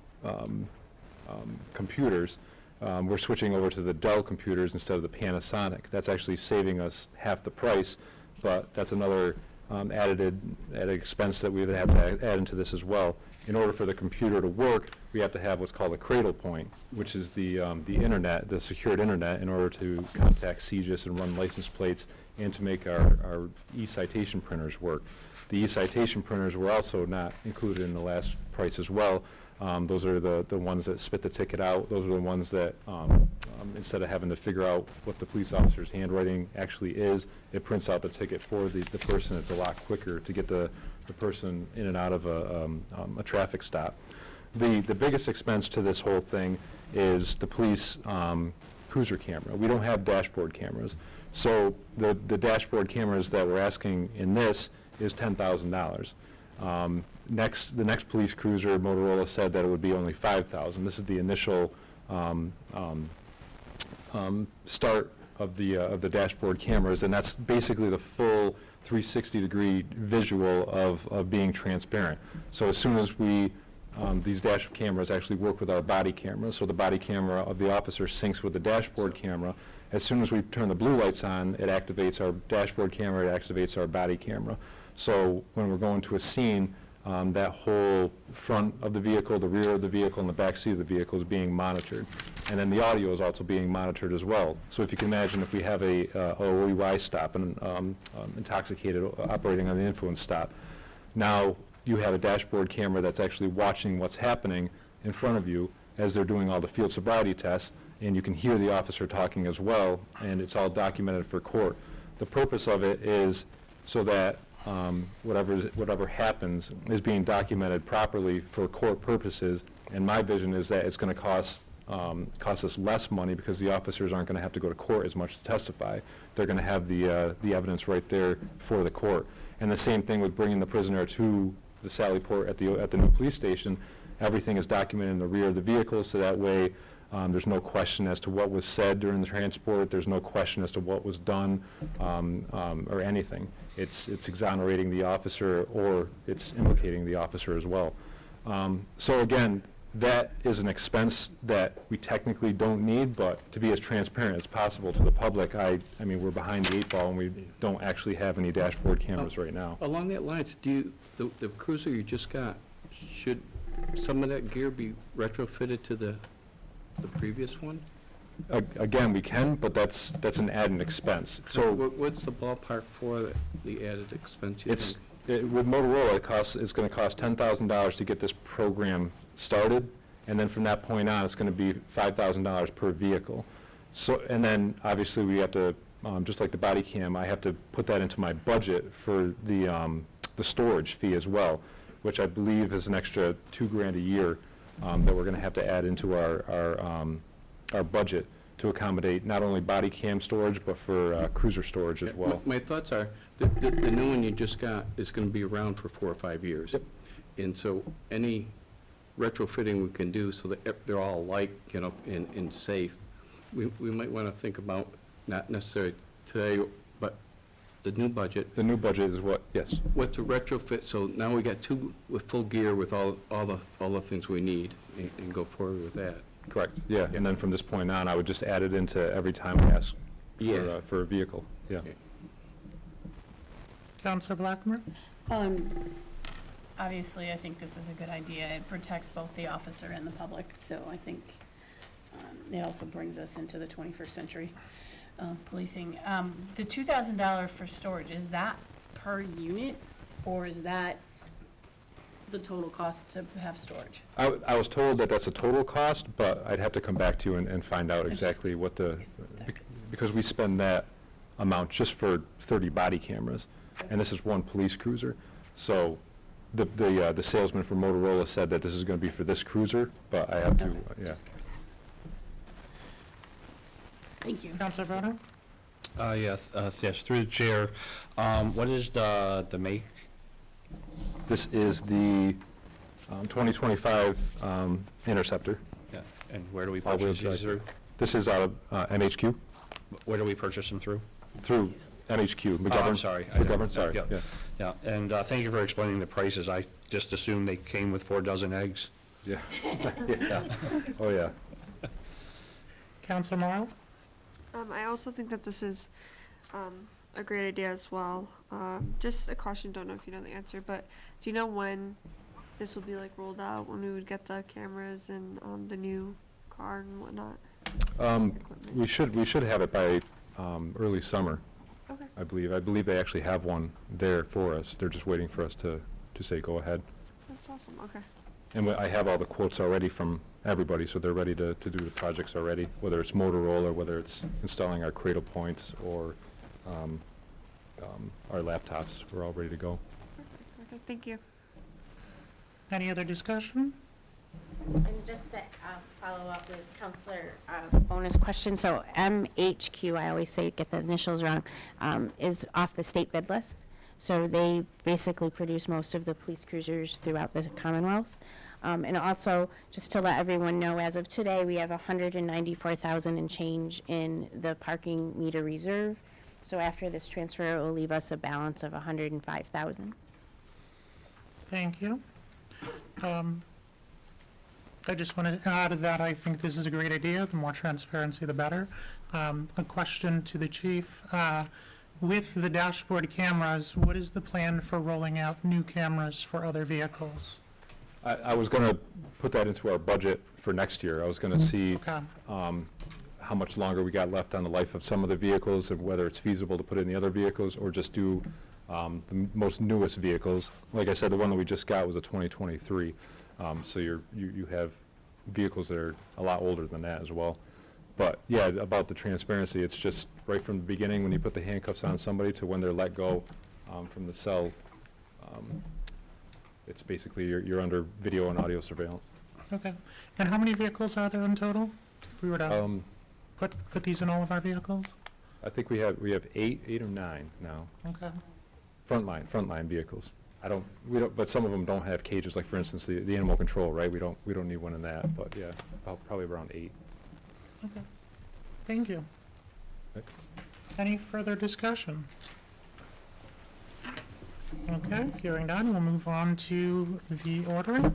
computers, we're switching over to the Dell computers instead of the Panasonic. That's actually saving us half the price, but that's another added expense that we would have to add into this as well. In order for the computer to work, we have to have what's called a cradle point, which is the internet, the secured internet, in order to contact CJIS and run license plates and to make our e-citation printers work. The e-citation printers were also not included in the last price as well. Those are the ones that spit the ticket out. Those are the ones that, instead of having to figure out what the police officer's handwriting actually is, it prints out the ticket for the person. It's a lot quicker to get the person in and out of a traffic stop. The biggest expense to this whole thing is the police cruiser camera. We don't have dashboard cameras. So the dashboard cameras that we're asking in this is $10,000. The next police cruiser, Motorola said that it would be only $5,000. This is the initial start of the dashboard cameras, and that's basically the full 360-degree visual of being transparent. So as soon as these dash cameras actually work with our body cameras, so the body camera of the officer syncs with the dashboard camera. As soon as we turn the blue lights on, it activates our dashboard camera, it activates our body camera. So when we're going to a scene, that whole front of the vehicle, the rear of the vehicle, and the back seat of the vehicle is being monitored. And then the audio is also being monitored as well. So if you can imagine if we have a OUI stop, an intoxicated operating on the influence stop, now you have a dashboard camera that's actually watching what's happening in front of you as they're doing all the field sobriety tests, and you can hear the officer talking as well, and it's all documented for court. The purpose of it is so that whatever happens is being documented properly for court purposes, and my vision is that it's going to cost us less money because the officers aren't going to have to go to court as much to testify. They're going to have the evidence right there for the court. And the same thing with bringing the prisoner to the Sally Port at the new police station. Everything is documented in the rear of the vehicle, so that way there's no question as to what was said during the transport. There's no question as to what was done or anything. It's exonerating the officer, or it's implicating the officer as well. So again, that is an expense that we technically don't need, but to be as transparent as possible to the public, I mean, we're behind the 8 ball, and we don't actually have any dashboard cameras right now. Along that lines, the cruiser you just got, should some of that gear be retrofitted to the previous one? Again, we can, but that's an added expense. So What's the ballpark for the added expense? you it's, think? with Motorola, it's going to cost $10,000 to get this program started, and then from that point on, it's going to be $5,000 per vehicle. So, and then obviously we have to, just like the body cam, I have to put that into my budget for the storage fee as well, which I believe is an extra $2,000 a year that we're going to have to add into our budget to accommodate not only body cam storage, but for cruiser storage as well. My thoughts are, the new one you just got is going to be around for 4 or 5 years. Yep. And so any retrofitting we can do so that they're all alike, you know, and safe, we might want to think about, not necessarily today, but the new budget. The new budget is what, yes. What to retrofit, so now we got 2 with full gear with all the things we need, and go forward with that. Correct, yeah, and then from this point on, I would just add it into every time we ask for a vehicle, yeah. Okay. Counselor Blackmer? Obviously, I think this is a good idea. It protects both the officer and the public, so I think it also brings us into the 21st century policing. The $2,000 for storage, is that per unit, or is that the total cost to have storage? I was told that that's a total cost, but I'd have to come back to you and find out exactly what because we spend that amount just for 30 body cameras, and this is one police cruiser. So the salesman from Motorola said that this is going to be for this cruiser, but I have to, yeah. Just curious. Thank you. Counselor Brown? Yes, through the chair. What is the make? This is the 2025 Interceptor. Yeah, and where do we All-wheel purchase these drive. through? This is out of MHQ, Where do we purchase them through? through MHQ. Oh, I'm sorry. I don't- McGovern, sorry, yeah. Yeah, and thank you for explaining the prices. I just assumed they came with 4 dozen eggs. Yeah. Yeah. Oh, yeah. Counselor Morrow? I also think that this is a great idea as well. Just a question, don't know if you know the answer, but do you know when this will be like rolled out, when we would get the cameras and the new car and whatnot? We should have it by early summer, Okay, I believe. I believe they actually have one there for us. They're just waiting for us to say go ahead. that's awesome, okay. And I have all the quotes already from everybody, so they're ready to do the projects already, whether it's Motorola, whether it's installing our Cradle Points or our laptops. We're all ready to go. Perfect, okay, thank you. Any other discussion? And just to follow up with Counselor Bona's question, so MHQ, I always say, get the initials wrong, is off the state bid list. So they basically produce most of the police cruisers throughout the Commonwealth. And also, just to let everyone know, as of today, we have 194,000 and change in the parking meter reserve. So after this transfer, it will leave us a balance of 105,000. Thank you. I just wanted to add that I think this is a great idea. The more transparency, the better. A question to the chief. With the dashboard cameras, what is the plan for rolling out new cameras for other vehicles? I was going to put that into our budget for next year. I was going to see Okay. how much longer we got left on the life of some of the vehicles and whether it's feasible to put in the other vehicles or just do the most newest vehicles. Like I said, the one that we just got was a 2023. So you have vehicles that are a lot older than that as well. But yeah, about the transparency, it's just right from the beginning when you put the handcuffs on somebody to when they're let go from the cell. It's basically you're under video and audio surveillance. Okay. And how many vehicles are there in total? If we were to put these in all of our vehicles? I think we have 8 or 9 now. Okay. Frontline vehicles. We don't, but some of them don't have cages, like for instance, the animal control, right? We don't need one in that, but yeah, probably around 8. Okay. Thank you. Okay. Any further discussion? Okay, hearing none, we'll move on to the order.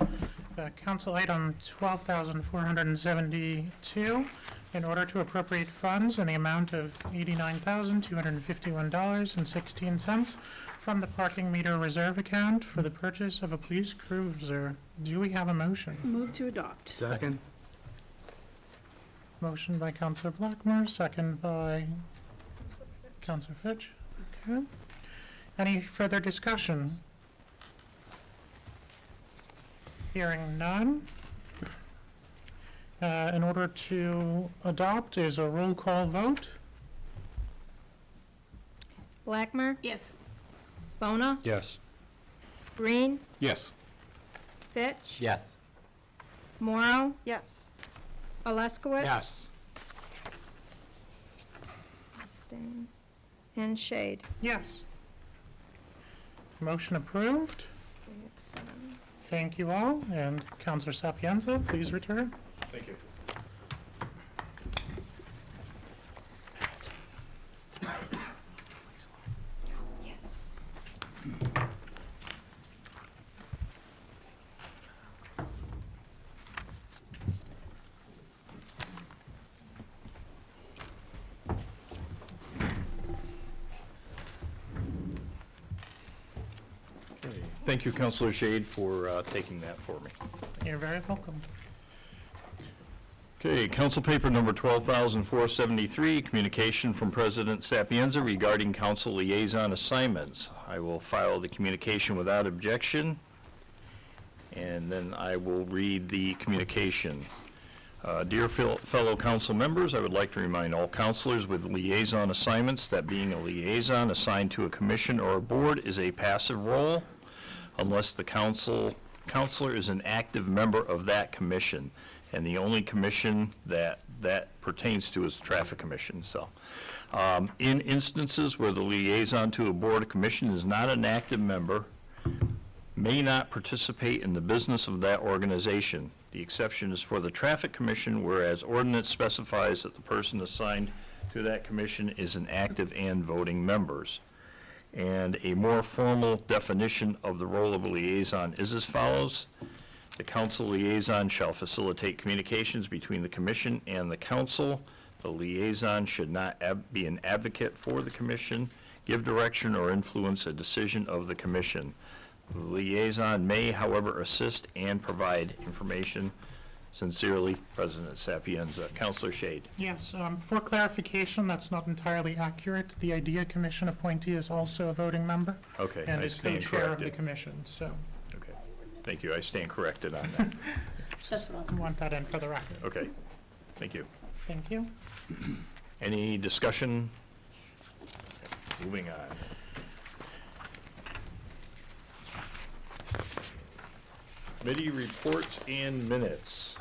Council item 12,472, in order to appropriate funds in the amount of $89,251.16 from the parking meter reserve account for the purchase of a police cruiser. Do we have a motion? Move to adopt. Second? Motion by Councilor Blackmer, second by Councilor Fitch. Okay. Any further discussion? Hearing none. In order to adopt is a roll call vote. Blackmer, Yes. Bona, Yes. Green, Yes. Fitch, Yes. Morrow, Yes. Alaskowitz. Abstain. And Shade. Yes. Motion approved. We have 7. Thank you all, and Councilor Sapienza, please return. Thank you. Yes. Thank you, Councilor Shade, for taking that for me. You're very welcome. Okay, council paper number 12,473, communication from President Sapienza regarding council liaison assignments. I will file the communication without objection, and then I will read the communication. Dear fellow council members, I would like to remind all councilors with liaison assignments that being a liaison assigned to a commission or a board is a passive role unless the counselor is an active member of that commission. And the only commission that pertains to is the Traffic Commission. So, in instances where the liaison to a board or commission is not an active member, may not participate in the business of that organization. The exception is for the Traffic Commission, whereas ordinance specifies that the person assigned to that commission is an active and voting members. And a more formal definition of the role of a liaison is as follows. The council liaison shall facilitate communications between the commission and the council. The liaison should not be an advocate for the commission, give direction, or influence a decision of the commission. The liaison may, however, assist and provide information. Sincerely, President Sapienza. Councilor Shade. Yes, for clarification, that's not entirely accurate. The IDEA Commission appointee is also a voting member. Okay, And I is stand co-chair of the corrected. commission, so Okay, thank you. I stand corrected on that. That's what I was I gonna want say. that in for the record. Okay, thank you. Thank you. Any discussion? Moving on. Committee reports and minutes.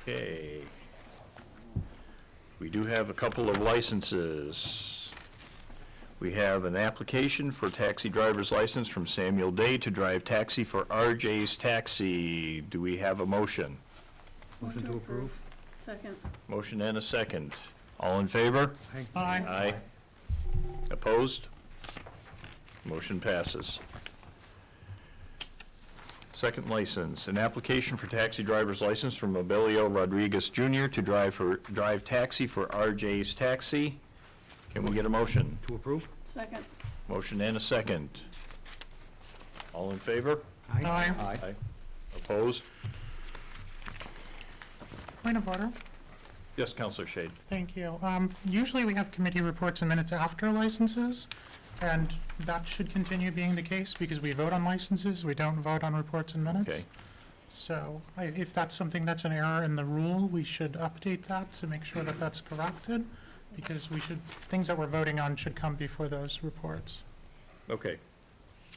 Okay. We do have a couple of licenses. We have an application for taxi driver's license from Samuel Day to drive taxi for RJ's Taxi. Do we have a motion? Motion to approve? Second. Motion and a second. All in favor? Aye. Aye. Opposed? Motion passes. Second license, an application for taxi driver's license from Abelio Rodriguez Jr. to drive taxi for RJ's Taxi. Can we get a motion? To approve? Second. Motion and a second. All in favor? Aye. Aye. Opposed? Point of order. Yes, Counselor Shade. Thank you. Usually we have committee reports and minutes after licenses, and that should continue being the case because we vote on licenses, we don't vote on reports and minutes. Okay. So if that's something that's an error in the rule, we should update that to make sure that that's corrected, because things that we're voting on should come before those reports. Okay,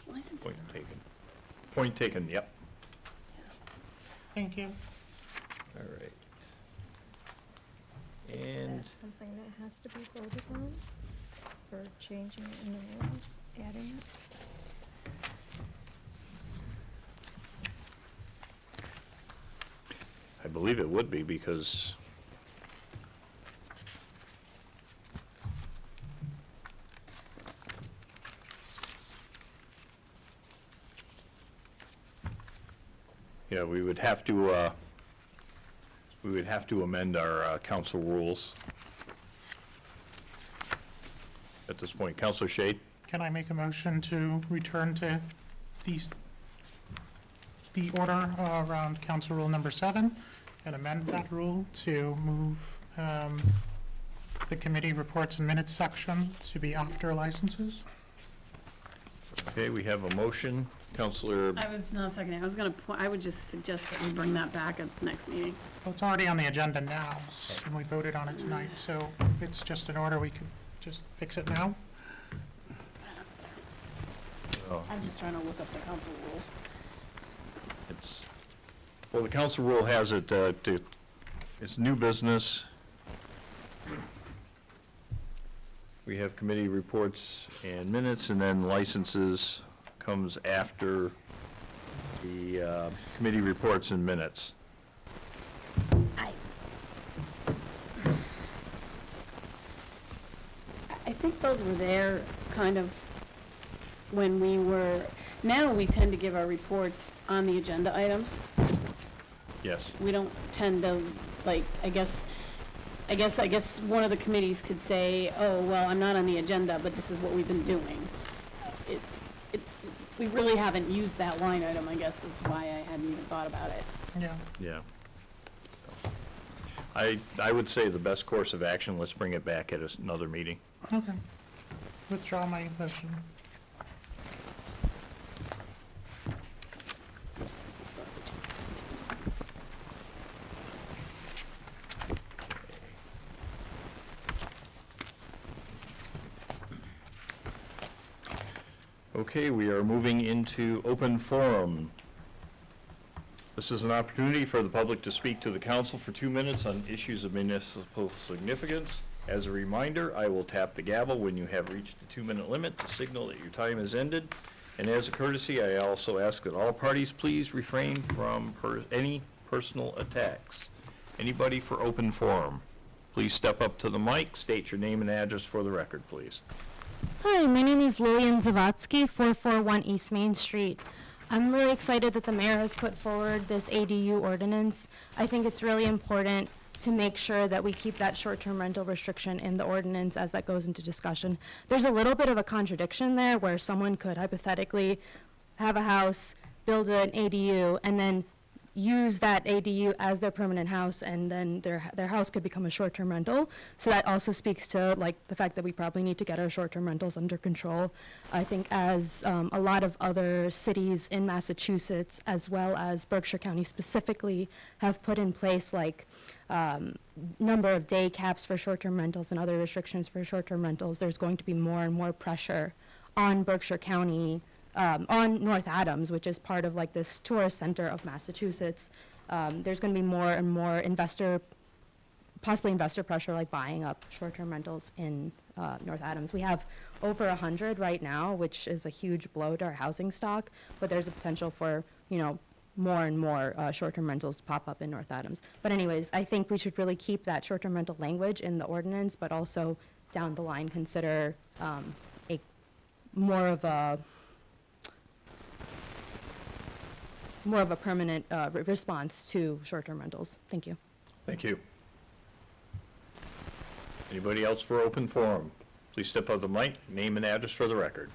Licenses. point taken. Point taken, yep. Thank you. All right. Is And that something that has to be voted on for changing it in the rules, adding it? I believe it would be because yeah, we would have to amend our council rules at this point. Counselor Shade? Can I make a motion to return to the order around council rule number 7 and amend that rule to move the committee reports and minutes section to be after licenses? Okay, we have a motion. Counselor, I was not seconding. I would just suggest that we bring that back at the next meeting. Well, it's already on the agenda now, and we voted on it tonight, so it's just an order, we could just fix it now? I'm just trying to look up the council rules. well, the council rule has it, it's new business. We have committee reports and minutes, and then licenses comes after the committee reports and minutes. I think those were there kind of when now we tend to give our reports on the agenda items. Yes. We don't tend to, like, I guess one of the committees could say, oh, well, I'm not on the agenda, but this is what we've been doing. We really haven't used that line item, I guess, is why I hadn't even thought about it. Yeah. Yeah. I would say the best course of action, let's bring it back at another meeting. Okay. Withdraw my motion. Okay, we are moving into open forum. This is an opportunity for the public to speak to the council for 2 minutes on issues of municipal significance. As a reminder, I will tap the gavel when you have reached the 2-minute limit to signal that your time has ended. And as a courtesy, I also ask that all parties please refrain from any personal attacks. Anybody for open forum, please step up to the mic, state your name and address for the record, please. Hi, my name is Lillian Zavatsky, 441 East Main Street. I'm really excited that the mayor has put forward this ADU ordinance. I think it's really important to make sure that we keep that short-term rental restriction in the ordinance as that goes into discussion. There's a little bit of a contradiction there where someone could hypothetically have a house, build an ADU, and then use that ADU as their permanent house, and then their house could become a short-term rental. So that also speaks to like the fact that we probably need to get our short-term rentals under control. I think as a lot of other cities in Massachusetts, as well as Berkshire County specifically, have put in place like number of day caps for short-term rentals and other restrictions for short-term rentals, there's going to be more and more pressure on Berkshire County on North Adams, which is part of like this tourist center of Massachusetts. There's going to be more and more possibly investor pressure, like buying up short-term rentals in North Adams. We have over 100 right now, which is a huge blow to our housing stock, but there's a potential for, more and more short-term rentals to pop up in North Adams. But anyways, I think we should really keep that short-term rental language in the ordinance, but also down the line consider more of a permanent response to short-term rentals. Thank you. Thank you. Anybody else for open forum? Please step up to the mic, name and address for the record.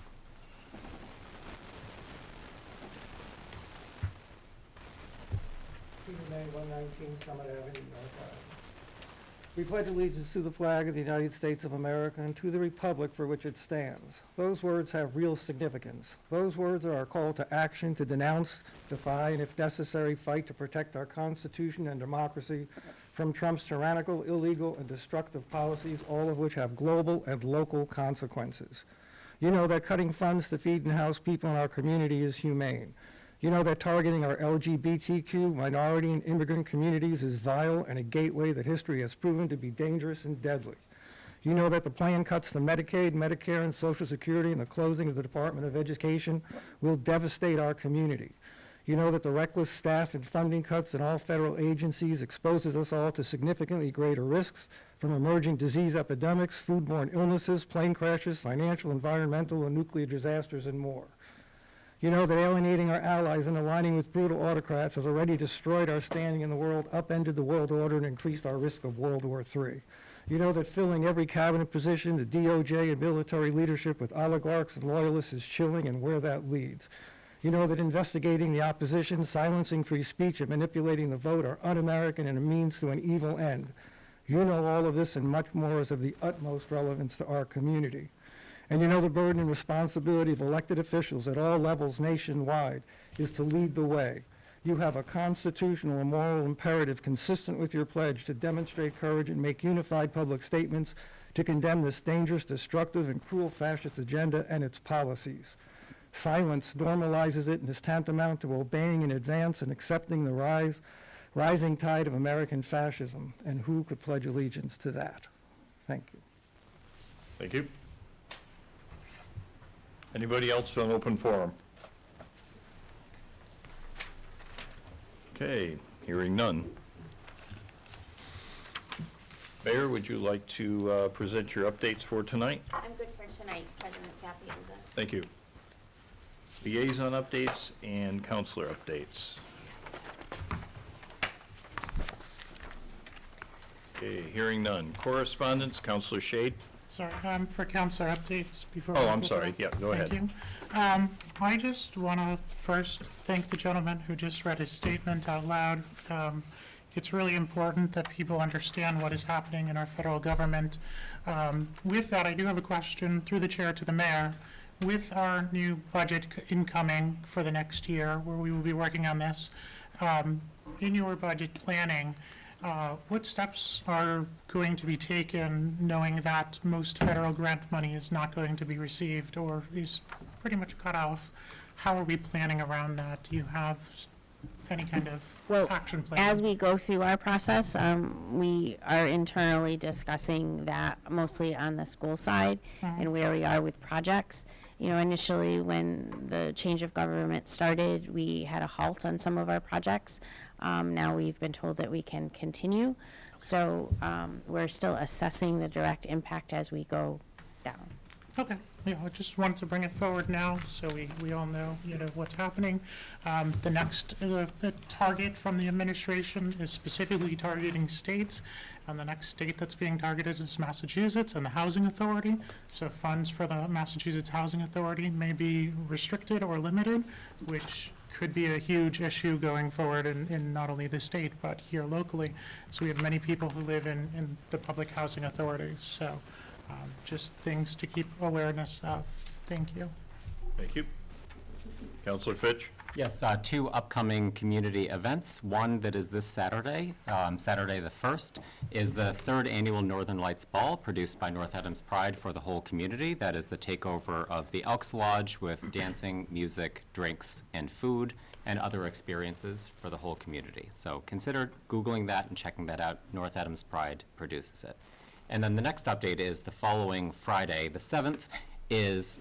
Peter May, 119 Summit Avenue, North Island. We pledge allegiance to the flag of the United States of America and to the republic for which it stands. Those words have real significance. Those words are our call to action to denounce, defy, and if necessary, fight to protect our Constitution and democracy from Trump's tyrannical, illegal, and destructive policies, all of which have global and local consequences. You know that cutting funds to feed and house people in our community is humane. You know that targeting our LGBTQ, minority, and immigrant communities is vile and a gateway that history has proven to be dangerous and deadly. You know that the plan cuts to Medicaid, Medicare, and Social Security and the closing of the Department of Education will devastate our community. You know that the reckless staff and funding cuts in all federal agencies exposes us all to significantly greater risks from emerging disease epidemics, foodborne illnesses, plane crashes, financial, environmental, and nuclear disasters, and more. You know that alienating our allies and aligning with brutal autocrats has already destroyed our standing in the world, upended the world order, and increased our risk of World War III. You know that filling every cabinet position, the DOJ and military leadership with oligarchs and loyalists is chilling and where that leads. You know that investigating the opposition, silencing free speech, and manipulating the vote are un-American and a means to an evil end. You know all of this and much more is of the utmost relevance to our community. And you know the burden and responsibility of elected officials at all levels nationwide is to lead the way. You have a constitutional and moral imperative consistent with your pledge to demonstrate courage and make unified public statements to condemn this dangerous, destructive, and cruel fascist agenda and its policies. Silence normalizes it and is tantamount to obeying in advance and accepting the rising tide of American fascism. And who could pledge allegiance to that? Thank you. Thank you. Anybody else on open forum? Okay, hearing none. Mayor, would you like to present your updates for tonight? I'm good for tonight, President Sapienza. Thank you. Liaison updates and counselor updates. Okay, hearing none. Correspondence, Counselor Shade. Sorry, for counselor updates before. Oh, I'm sorry. Yeah, go ahead. Thank you. I just want to first thank the gentleman who just read his statement out loud. It's really important that people understand what is happening in our federal government. With that, I do have a question through the chair to the mayor. With our new budget incoming for the next year, where we will be working on this, in your budget planning, what steps are going to be taken knowing that most federal grant money is not going to be received or is pretty much cut off? How are we planning around that? Do you have any kind of action plan? As we go through our process, we are internally discussing that mostly on the school side and where we are with projects. You know, initially when the change of government started, we had a halt on some of our projects. Now we've been told that we can continue. So we're still assessing the direct impact as we go down. Okay, yeah, I just wanted to bring it forward now so we all know, what's happening. The next target from the administration is specifically targeting states, and the next state that's being targeted is Massachusetts and the Housing Authority. So funds for the Massachusetts Housing Authority may be restricted or limited, which could be a huge issue going forward in not only the state, but here locally. So we have many people who live in the public housing authorities. So just things to keep awareness of. Thank you. Thank you. Counselor Fitch? Yes, two upcoming community events. One that is this Saturday, Saturday the 1st, is the 3rd Annual Northern Lights Ball produced by North Adams Pride for the whole community. That is the takeover of the Elks Lodge with dancing, music, drinks, and food, and other experiences for the whole community. So consider Googling that and checking that out. North Adams Pride produces it. And then the next update is the following Friday, the 7th, is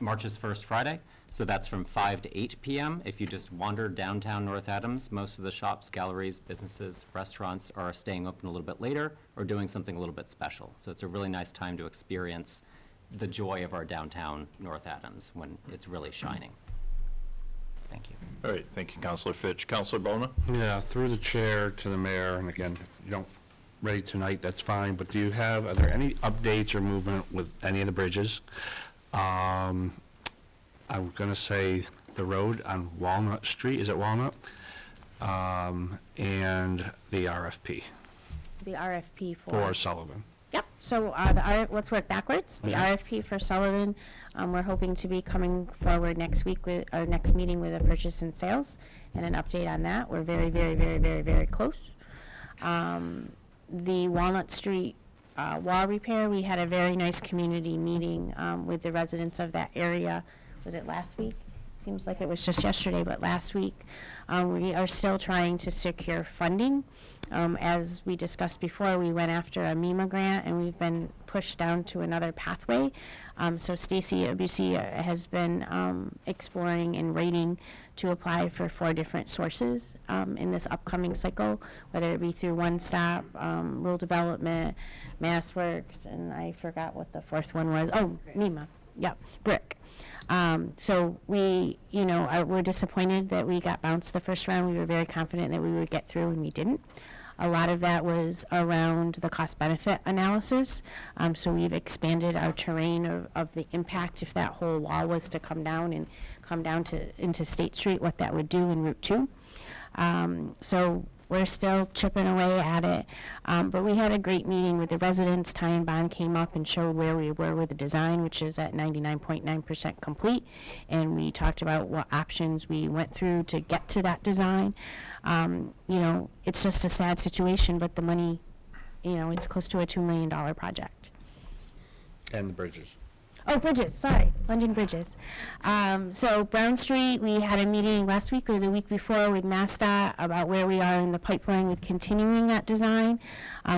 March's First Friday. So that's from 5 to 8 p.m. If you just wander downtown North Adams, most of the shops, galleries, businesses, restaurants are staying open a little bit later or doing something a little bit special. So it's a really nice time to experience the joy of our downtown North Adams when it's really shining. Thank you. All right, thank you, Counselor Fitch. Counselor Bona? Yeah, through the chair to the mayor, and again, if you don't ready tonight, that's fine, but are there any updates or movement with any of the bridges? I'm gonna say the road on Walnut Street, is it Walnut? And the RFP The RFP for Sullivan. Yep, so let's work backwards. The Yeah. RFP for Sullivan, we're hoping to be coming forward next week with our next meeting with a purchase and sales and an update on that. We're very, very, very, very, very close. The Walnut Street wall repair, we had a very nice community meeting with the residents of that area. Was it last week? Seems like it was just yesterday, but last week. We are still trying to secure funding. As we discussed before, we went after a MEMA grant, and we've been pushed down to another pathway. So Stacy Abusi has been exploring and rating to apply for 4 different sources in this upcoming cycle, whether it be through One Stop, Rural Development, MassWorks, and I forgot what the 4th one was. Oh, MEMA. Yep, BRIC. So we're disappointed that we got bounced the first round. We were very confident that we would get through, and we didn't. A lot of that was around the cost-benefit analysis. So we've expanded our terrain of the impact if that whole wall was to come down into State Street, what that would do in Route 2. So we're still chipping away at it. But we had a great meeting with the residents. Ty and Bond came up and showed where we were with the design, which is at 99.9% complete. And we talked about what options we went through to get to that design. It's just a sad situation, but the money, it's close to a $2 million project. And the bridges. Oh, bridges, sorry, London Bridges. So Brown Street, we had a meeting last week or the week before with MassDOT about where we are in the pipeline with continuing that design.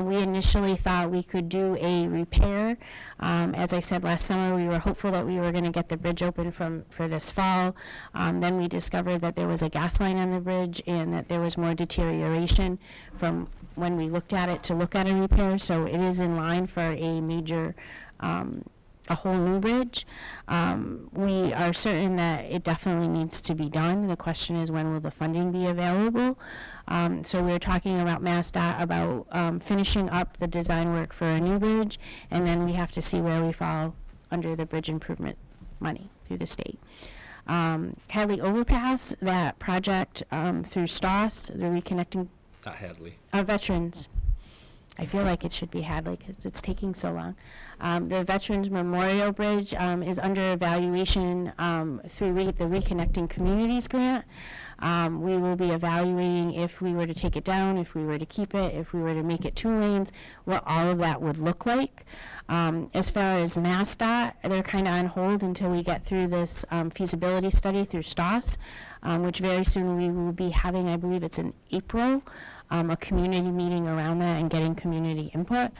We initially thought we could do a repair. As I said last summer, we were hopeful that we were going to get the bridge open for this fall. Then we discovered that there was a gas line on the bridge and that there was more deterioration from when we looked at it to look at a repair. So it is in line for a major a whole new bridge. We are certain that it definitely needs to be done. The question is, when will the funding be available? So we're talking about MassDOT about finishing up the design work for a new bridge, and then we have to see where we fall under the bridge improvement money through the state. Hadley Overpass, that project through STOSS, the reconnecting Not Hadley. veterans. I feel like it should be Hadley because it's taking so long. The Veterans Memorial Bridge is under evaluation through the Reconnecting Communities Grant. We will be evaluating if we were to take it down, if we were to keep it, if we were to make it 2 lanes, what all of that would look like. As far as MassDOT, they're kind of on hold until we get through this feasibility study through STOSS, which very soon we will be having, I believe it's in April, a community meeting around that and getting community input.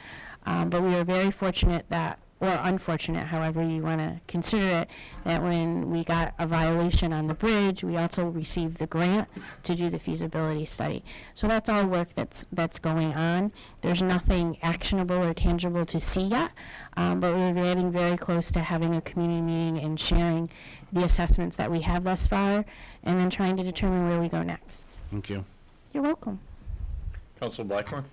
But we are very fortunate that, or unfortunate, however you want to consider it, that when we got a violation on the bridge, we also received the grant to do the feasibility study. So that's all work that's going on. There's nothing actionable or tangible to see yet, but we're getting very close to having a community meeting and sharing the assessments that we have thus far, and then trying to determine where we go next. Thank you. You're welcome. Council Blackmore?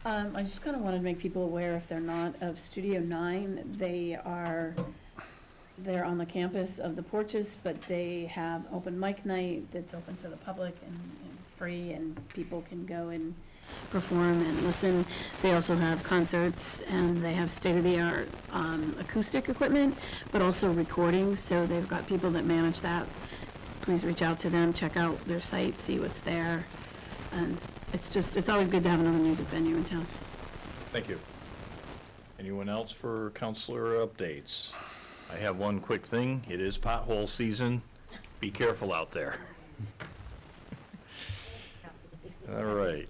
I just kind of wanted to make people aware, if they're not, of Studio 9. They're on the campus of the Porches, but they have open mic night that's open to the public and free, and people can go and perform and listen. They also have concerts, and they have state-of-the-art acoustic equipment, but also recording, so they've got people that manage that. Please reach out to them, check out their site, see what's there. And it's always good to have another music venue in town. Thank you. Anyone else for counselor updates? I have one quick thing. It is pothole season. Be careful out there. All right.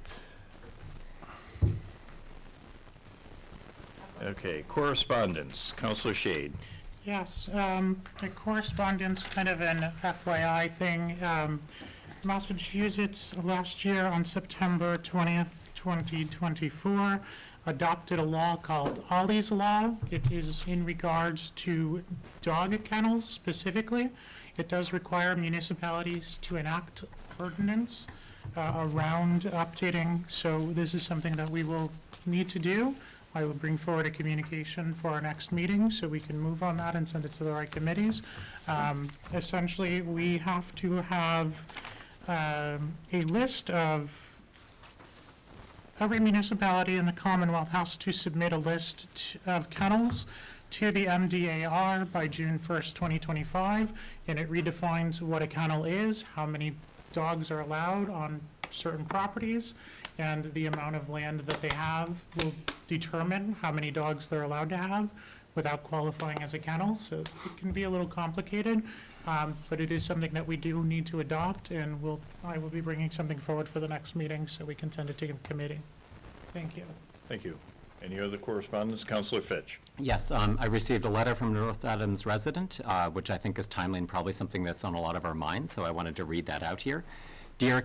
Okay, correspondence. Counselor Shade. Yes, the correspondence, kind of an FYI thing. Massachusetts last year on September 20th, 2024, adopted a law called Ollie's Law. It is in regards to dog kennels specifically. It does require municipalities to enact ordinance around updating, so this is something that we will need to do. I will bring forward a communication for our next meeting so we can move on that and send it to the right committees. Essentially, we have to have a list of, every municipality in the Commonwealth has to submit a list of kennels to the MDAR by June 1st, 2025, and it redefines what a kennel is, how many dogs are allowed on certain properties, and the amount of land that they have will determine how many dogs they're allowed to have without qualifying as a kennel. So it can be a little complicated, but it is something that we do need to adopt, and I will be bringing something forward for the next meeting so we can send it to committee. Thank you. Thank you. Any other correspondence? Counselor Fitch. Yes, I received a letter from North Adams resident, which I think is timely and probably something that's on a lot of our minds, so I wanted to read that out here. Dear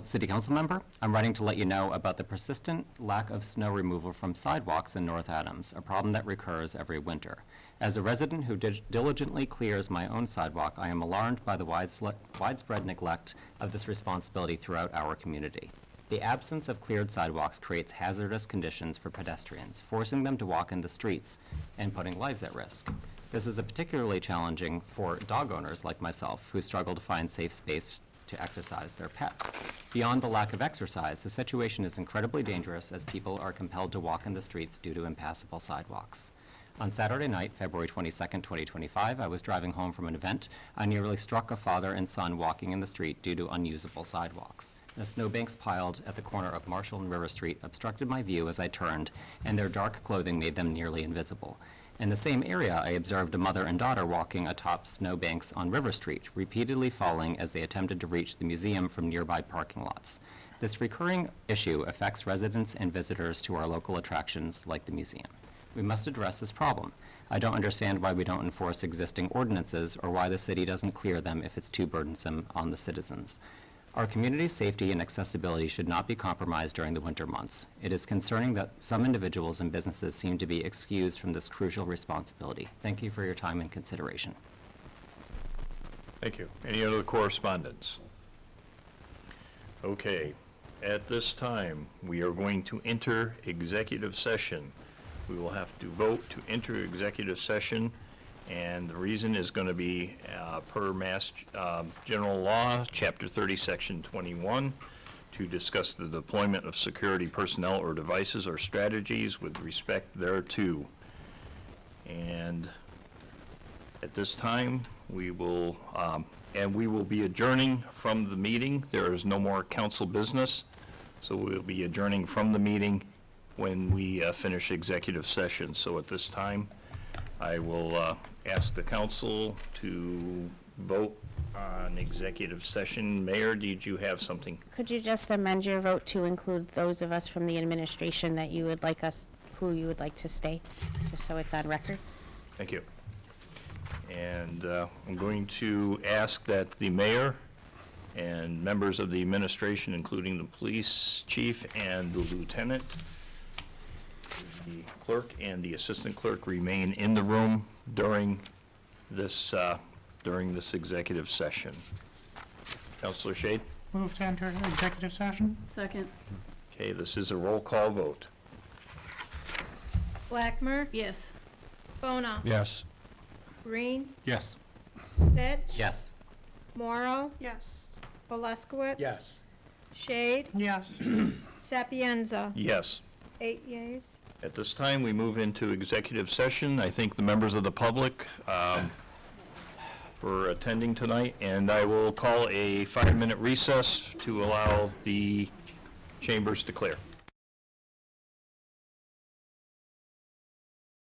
City Council member, I'm writing to let you know about the persistent lack of snow removal from sidewalks in North Adams, a problem that recurs every winter. As a resident who diligently clears my own sidewalk, I am alarmed by the widespread neglect of this responsibility throughout our community. The absence of cleared sidewalks creates hazardous conditions for pedestrians, forcing them to walk in the streets and putting lives at risk. This is particularly challenging for dog owners like myself, who struggle to find safe space to exercise their pets. Beyond the lack of exercise, the situation is incredibly dangerous as people are compelled to walk in the streets due to impassable sidewalks. On Saturday night, February 22nd, 2025, I was driving home from an event. I nearly struck a father and son walking in the street due to unusable sidewalks. The snowbanks piled at the corner of Marshall and River Street obstructed my view as I turned, and their dark clothing made them nearly invisible. In the same area, I observed a mother and daughter walking atop snowbanks on River Street, repeatedly falling as they attempted to reach the museum from nearby parking lots. This recurring issue affects residents and visitors to our local attractions like the museum. We must address this problem. I don't understand why we don't enforce existing ordinances or why the city doesn't clear them if it's too burdensome on the citizens. Our community's safety and accessibility should not be compromised during the winter months. It is concerning that some individuals and businesses seem to be excused from this crucial responsibility. Thank you for your time and consideration. Thank you. Any other correspondence? Okay. At this time, we are going to enter executive session. We will have to vote to enter executive session, and the reason is going to be per Mass General Law, Chapter 30, Section 21, to discuss the deployment of security personnel or devices or strategies with respect thereto. And at this time, we will be adjourning from the meeting. There is no more council business, so we'll be adjourning from the meeting when we finish executive session. So at this time, I will ask the council to vote on executive session. Mayor, did you have something? Could you just amend your vote to include those of us from the administration that you would like who you would like to stay, just so it's on record? Thank you. And I'm going to ask that the mayor and members of the administration, including the police chief and the lieutenant, the clerk and the assistant clerk, remain in the room during this executive session. Councilor Shade? Move to enter executive session. Second. Okay, this is a roll call vote. Blackmer, Yes. Bona, Yes. Green, Yes. Fitch. Yes. Morrow, Yes. Beleskowitz. Yes. Shade, Yes. Sapienza. Yes. 8 yeas. At this time, we move into executive session. I thank the members of the public for attending tonight, and I will call a 5-minute recess to allow the chambers to clear.